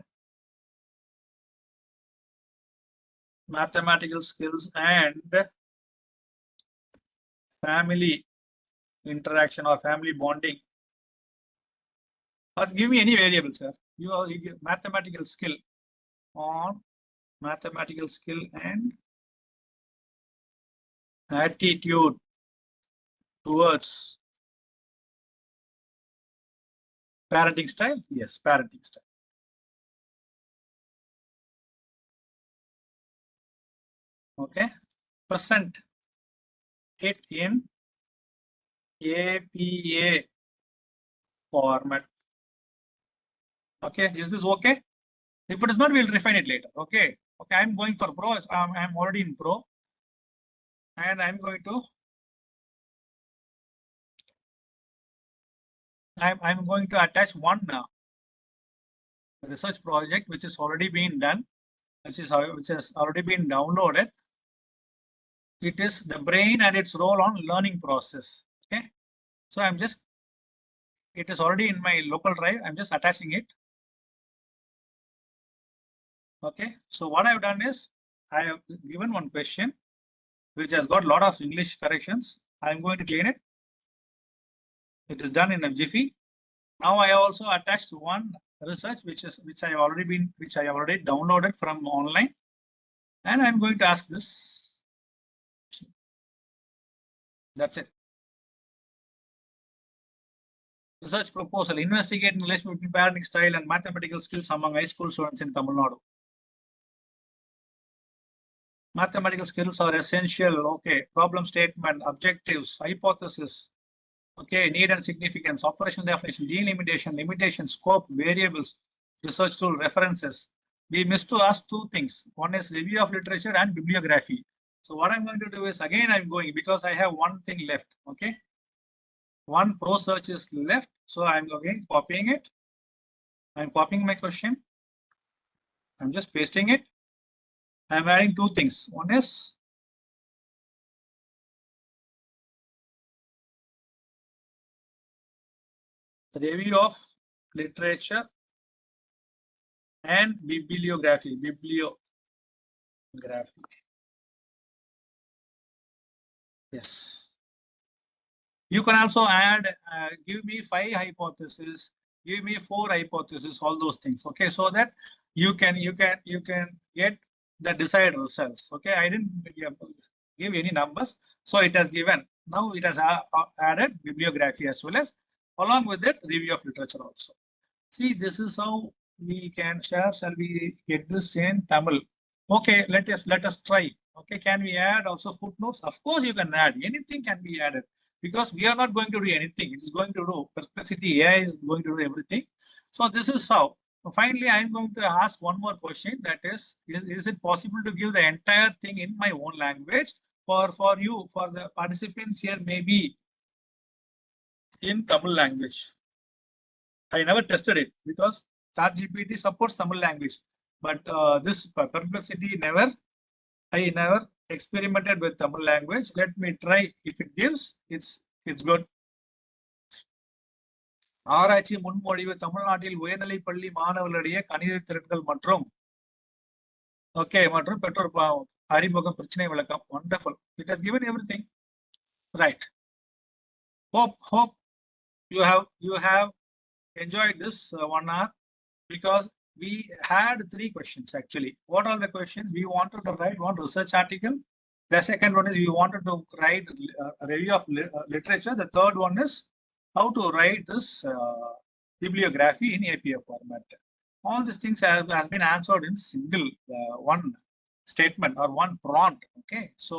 family interaction or family bonding, or give me any variable, sir. You give mathematical skill on mathematical skill and attitude towards parenting style. Yes, parenting style. Okay, present it in APA format. Okay, is this okay? If it is not, we'll refine it later. Okay. Okay, I'm going for Pro. I'm already in Pro, and I'm going to attach one research project which is already been done, which has already been downloaded. It is the brain and its role on learning process. Okay, so it is already in my local drive. I'm just attaching it. Okay, so what I've done is I have given one question which has got a lot of English corrections. I'm going to clean it. It is done in a jiffy. Now I also attached one research which I have already downloaded from online, and I'm going to ask this. That's it. Research proposal: investigate the relation between parenting style and mathematical skills among high school students in Tamil Nadu. Mathematical skills are essential. Okay, problem statement, objectives, hypothesis. Okay, need and significance, operational definition, delimitation, limitation, scope, variables, research tool, references. We missed to ask two things. One is review of literature and bibliography. So what I'm going to do is, again, I'm going, because I have one thing left. Okay, one pro search is left. So I'm again copying it. I'm copying my question. I'm just pasting it. I'm adding two things. One is the review of literature and bibliography. Yes. You can also add, give me 5 hypotheses, give me 4 hypotheses, all those things. Okay, so that you can get the desired results. Okay, I didn't give any numbers, so it has given. Now it has added bibliography as well as, along with it, review of literature also. See, this is how we can share. Shall we get this in Tamil? Okay, let us try. Okay, can we add also footnotes? Of course, you can add. Anything can be added, because we are not going to do anything. It is going to do. Perplexity AI is going to do everything. So this is how. Finally, I'm going to ask one more question. That is it possible to give the entire thing in my own language, for the participants here, maybe in Tamil language? I never tested it because ChatGPT supports Tamil language, but this Perplexity I never experimented with Tamil language. Let me try. If it gives, it's good. ஆராய்ச்சி முன்மொழிவு தமிழ்நாட்டில் உயர்நிலைப் பள்ளி மாணவர்களிடையே கணித திறன்கள் மற்றும் பெற்றோர் அறிமுக பிரச்சனை விளக்கம். Wonderful. It has given everything. Right. Hope you have enjoyed this 1 hour, because we had 3 questions actually. What are the questions? We wanted to write one research article. The second one is we wanted to write a review of literature. The third one is how to write this bibliography in APA format. All these things has been answered in single one statement or one prompt. Okay, so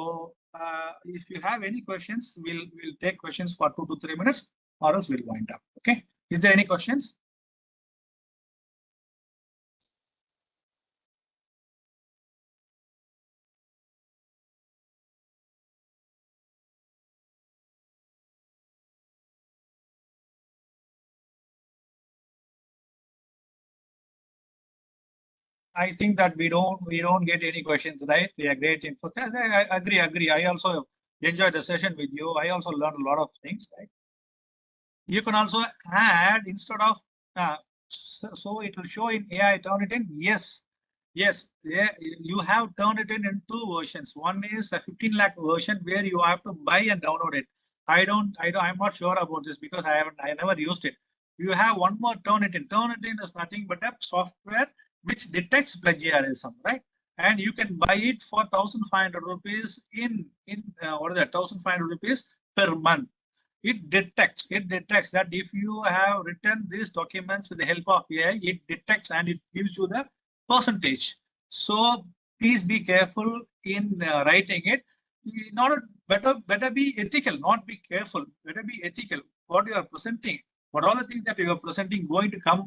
if you have any questions, we'll take questions for 2 to 3 minutes, or else we'll wind up. Okay, is there any questions? I think that we don't get any questions, right? We are great info. I agree. I also enjoyed the session with you. I also learned a lot of things, right? You can also add instead of so it will show in AI, turn it in. Yes, yeah, you have turned it in 2 versions. One is a 15 lakh version where you have to buy and download it. I'm not sure about this because I never used it. You have one more turn it in. Turn it in is nothing but a software which detects plagiarism, right? And you can buy it for 1,500 rupees in what is that? 1,500 rupees per month. It detects that if you have written these documents with the help of AI, it detects and it gives you the percentage. So please be careful in writing it. Better be ethical, not be careful. Better be ethical. What you are presenting, what all the things that you are presenting going to come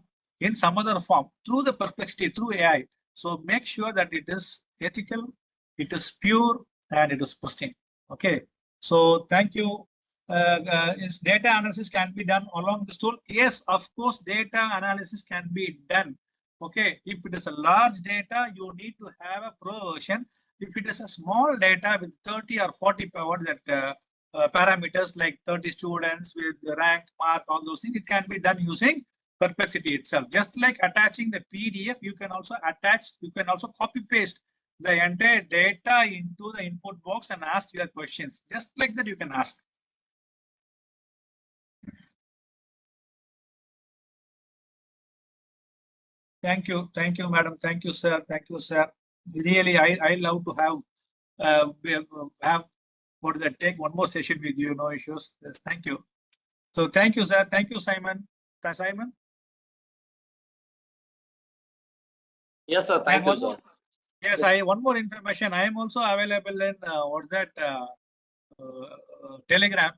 in some other form through the perplexity, through AI. So make sure that it is ethical, it is pure, and it is pristine. Okay. So thank you. Is data analysis can be done along this tool? Yes, of course, data analysis can be done. Okay, if it is a large data, you need to have a pro version. If it is a small data with 30 or 40 power that parameters like 30 students with the rank, mark, all those things, it can be done using Perplexity itself. Just like attaching the PDF, you can also copy paste the entire data into the input box and ask your questions. Just like that, you can ask. Thank you, madam. Thank you, sir. Thank you, sir. Really, I love to have what does that take? One more session with you, no issues. Yes, thank you. So thank you, sir. Thank you, Simon. Simon. Yes, sir. Thank you, sir. Yes, I one more information. I am also available in Telegram.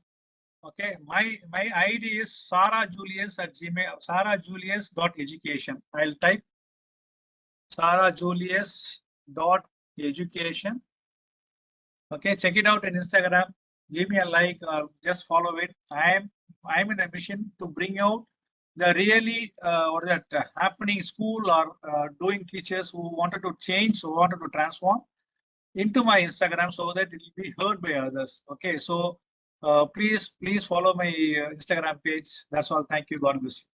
Okay, my ID is sarahjulius@gmail. sarahjulius.education. I'll type sarahjulius.education. Okay, check it out in Instagram. Give me a like or just follow it. I'm in a mission to bring out the really happening school or doing teachers who wanted to change, who wanted to transform into my Instagram so that it will be heard by others. Okay, so please follow my Instagram page. That's all. Thank you. God bless you.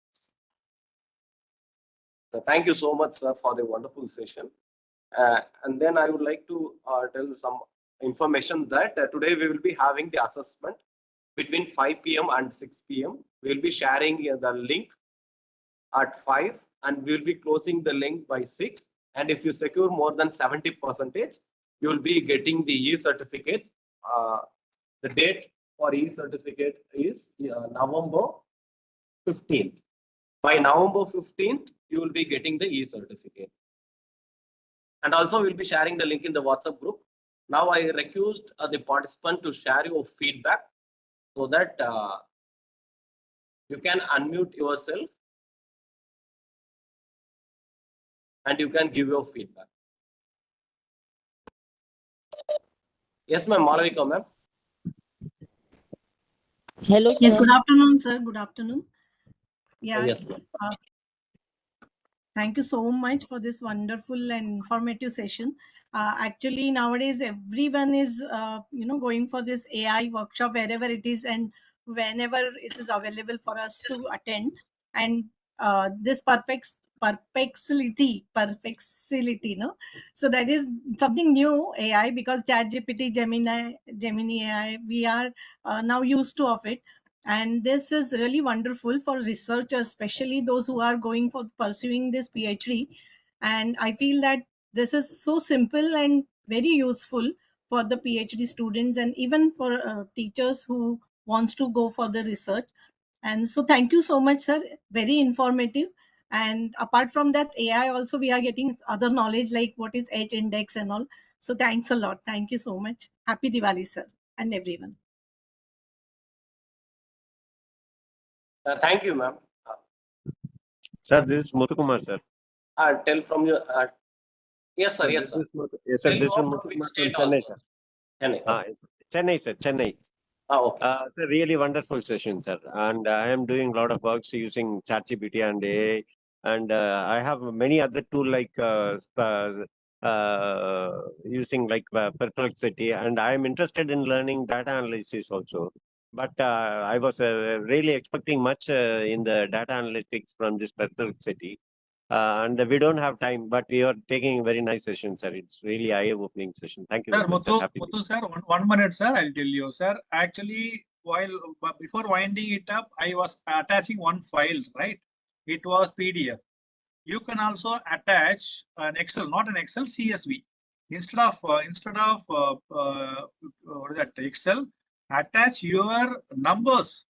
So thank you so much, sir, for the wonderful session. And then I would like to tell some information that today we will be having the assessment between 5 p.m. and 6 p.m. We will be sharing the link at 5 and we will be closing the link by 6. And if you secure more than 70%, you will be getting the e-certificate. The date for e-certificate is November 15th. By November 15th, you will be getting the e-certificate. And also we'll be sharing the link in the WhatsApp group. Now I request the participant to share your feedback so that you can unmute yourself and you can give your feedback. Yes, ma'am. Malavika, ma'am. Hello, sir. Yes, good afternoon, sir. Good afternoon. Yeah. Yes, ma'am. Thank you so much for this wonderful and informative session. Actually, nowadays everyone is, going for this AI workshop wherever it is and whenever it is available for us to attend. And this perplexity, no. So that is something new AI because ChatGPT, Gemini AI, we are now used to of it. And this is really wonderful for researchers, especially those who are going for pursuing this PhD. And I feel that this is so simple and very useful for the PhD students and even for teachers who wants to go for the research. And so thank you so much, sir. Very informative. And apart from that, AI also we are getting other knowledge like what is Edge Index and all. So thanks a lot. Thank you so much. Happy Diwali, sir, and everyone. Thank you, ma'am. Sir, this is Muthukumar, sir. Tell from your. Yes, sir. Yes, sir. Yes, sir. Tell This is from Muthukumar which from state Chennai, also? sir. Chennai. Yes. Chennai, sir. Chennai. Okay. Sir, really wonderful session, sir. And I am doing a lot of works using ChatGPT and AI. And I have many other tools like using like Perplexity. And I am interested in learning data analysis also. But I was really expecting much in the data analytics from this Perplexity. And we don't have time, but we are taking a very nice session, sir. It's really eye-opening session. Thank you Sir, very much, sir. Muthu, sir, one minute, sir. I'll tell you, sir. Actually, before winding it up, I was attaching one file, right? It was PDF. You can also attach an Excel, not an Excel, CSV. Instead of Excel, attach your numbers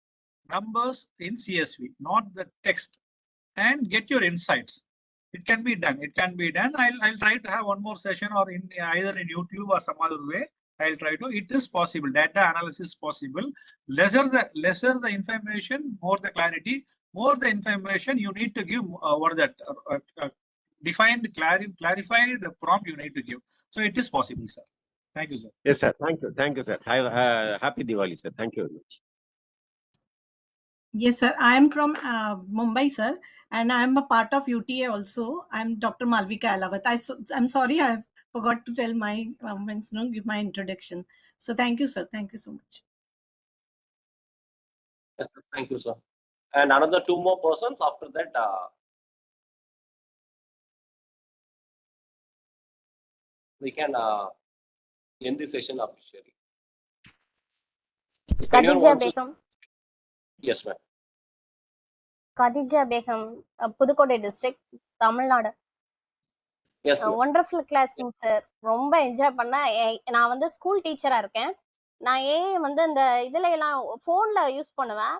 in CSV, not the text, and get your insights. It can be done. It can be done. I'll try to have one more session or in either in YouTube or some other way. I'll try to. It is possible. Data analysis is possible. Lesser the information, more the clarity. More the information you need to give. Defined, clarify the prompt you need to give. So it is possible, sir. Thank you, sir. Yes, sir. Thank you. Thank you, sir. Happy Diwali, sir. Thank you very much. Yes, sir. I am from Mumbai, sir, and I am a part of UTA also. I am Dr. Malvika Alawat. I'm sorry, I forgot to tell my give my introduction. So thank you, sir. Thank you so much. Yes, sir. Thank you, sir. And another 2 more persons after that. We can end the session officially. If anyone Khadija wants to, Begum. yes, ma'am. Khadija Begum, Pudukkottai district, Tamil Nadu. Yes, ma'am. Wonderful classing sir. ரொம்ப enjoy பண்ணேன். நான் வந்து school டீச்சரா இருக்கேன். நான் வந்து இந்த இதுல எல்லாம் போன்ல யூஸ் பண்ணுவேன்.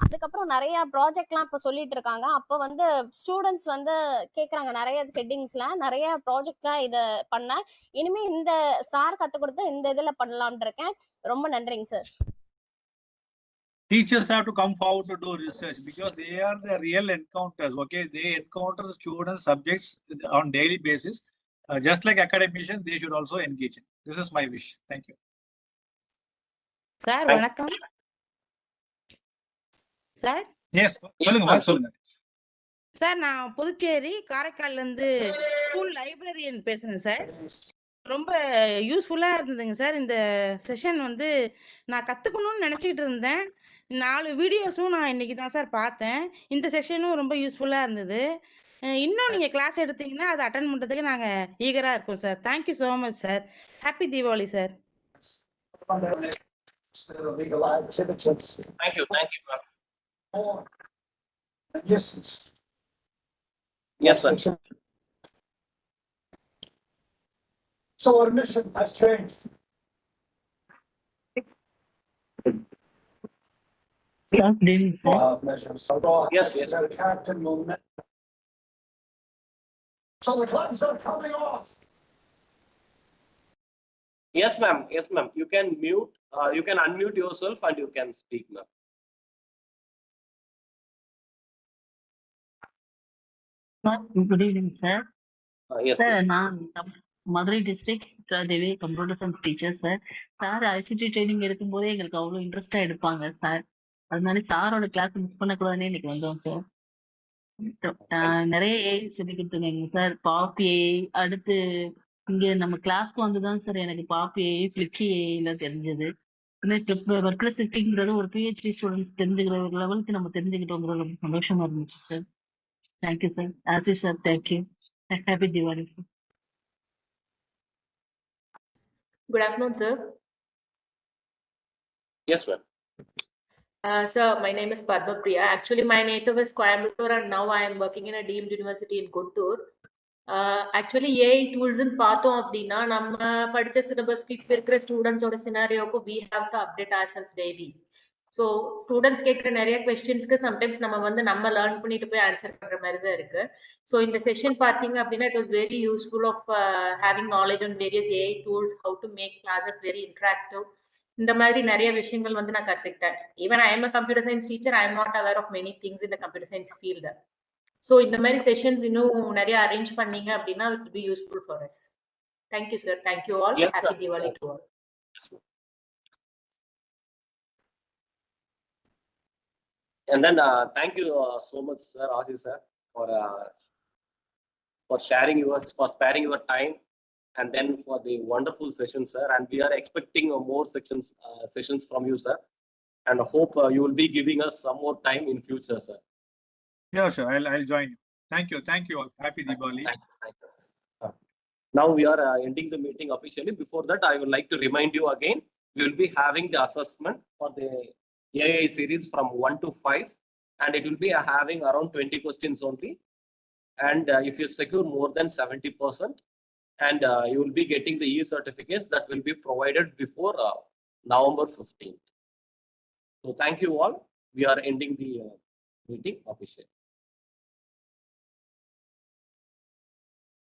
அதுக்கப்புறம் நிறைய ப்ராஜெக்ட்லாம் இப்போ சொல்லிட்டு இருக்காங்க. அப்போ வந்து ஸ்டூடெண்ட்ஸ் வந்து கேட்குறாங்க நிறைய ஹெட்டிங்ஸ்ல நிறைய ப்ராஜெக்ட்லாம் இதை பண்ணேன். இனிமே இந்த சார் கற்றுக் கொடுத்து இந்த இதில் பண்ணலான் இருக்கேன். ரொம்ப நன்றிங்க sir. Teachers have to come forward to do research because they are the real encounters. Okay, they encounter the students, subjects on daily basis. Just like academicians, they should also engage in. This is my wish. Thank you. Sir வணக்கம். Sir Yes, சொல்லுங்க. Sir நான் புதுச்சேரி காரைக்கால்ல இருந்து school librarian பேசுறேன் sir. ரொம்ப யூஸ்ஃபுல்லா இருந்ததுங்க sir. இந்த session வந்து நான் கத்துக்கணும்னு நினைச்சிட்டு இருந்தேன். 4 வீடியோஸும் நான் இன்னைக்கு தான் சார் பார்த்தேன். இந்த செஷனும் ரொம்ப யூஸ்ஃபுல்லா இருந்தது. இன்னும் நீங்க கிளாஸ் எடுத்தீங்கன்னா அதை அட்டெண்ட் பண்றதுக்கு நாங்க ஈகரா இருக்கோம் sir. Thank you so much sir. Happy Deepavali sir. Thank you, ma'am. Yes, sir. So our mission has changed. Yes. So the clouds are coming off. Yes, ma'am. Yes, ma'am. You can mute. You can unmute yourself and you can speak, ma'am. Good evening, sir. Yes, Sir, ma'am. நான் Madurai district Devi computer science teacher sir. Sir ICT training எடுக்கும்போதே எங்களுக்கு அவ்வளோ இன்ட்ரெஸ்டா எடுப்பாங்க sir. அதனால சாரோட class miss பண்ணக்கூடாதுன்னு இன்னைக்கு வந்தோம் சார். நிறைய ஏஐ சொல்லி கொடுத்துருங்க சார். பாப் ஏஐ அடுத்து இங்க நம்ம கிளாஸ்க்கு வந்துதான் சார் எனக்கு பாப் ஏஐ ஃபிளிக்கி ஏஐல தெரிஞ்சது. பெர்ப்ளெக்சிட்டிங்கிறது ஒரு பிஹெச்டி ஸ்டூடெண்ட்ஸ் தெரிஞ்சுக்கிற ஒரு லெவலுக்கு நம்ம தெரிஞ்சுக்கிட்டோங்கிறது ரொம்ப சந்தோஷமா இருந்துச்சு sir. Thank you sir. As you sir. Thank you. Happy Diwali. Good afternoon, sir. Yes, ma'am. Sir, my name is Padma Priya. Actually, my native is Coimbatore and now I am working in a deemed university in Guntur. Actually, AI tools in பார்த்தோம் அப்படின்னா நம்ம படிச்ச சிலபஸ்க்கு இப்போ இருக்கிற ஸ்டூடெண்ட்ஸோட சினாரியோக்கு we have to update ourselves daily. So students கேட்குற நிறைய கொஸ்டின்ஸ்க்கு sometimes நம்ம வந்து நம்ம லேர்ன் பண்ணிட்டு போய் ஆன்சர் பண்ற மாதிரி தான் இருக்கு. ஸோ இந்த செஷன் பார்த்தீங்க அப்படின்னா it was very useful of having knowledge on various AI tools, how to make classes very interactive. இந்த மாதிரி நிறைய விஷயங்கள் வந்து நான் கத்துக்கிட்டேன். Even I am a computer science teacher, I am not aware of many things in the computer science field. So இந்த மாதிரி sessions இன்னும் நிறைய அரேஞ்ச் பண்ணீங்க அப்படின்னா it will be useful for us. Thank you sir. Thank you all. Happy Deepavali to all. And then thank you so much, sir, Ashish sir, for sparing your time, and then for the wonderful session, sir. And we are expecting more sessions from you, sir. And I hope you will be giving us some more time in future, sir. Yeah, sure. I'll join you. Thank you all. Happy Diwali. Thank you. Now we are ending the meeting officially. Before that, I would like to remind you again, we will be having the assessment for the AI series from 1 to 5, and it will be having around 20 questions only. And if you secure more than 70%, and you will be getting the e-certificates that will be provided before November 15th. So thank you all. We are ending the meeting officially.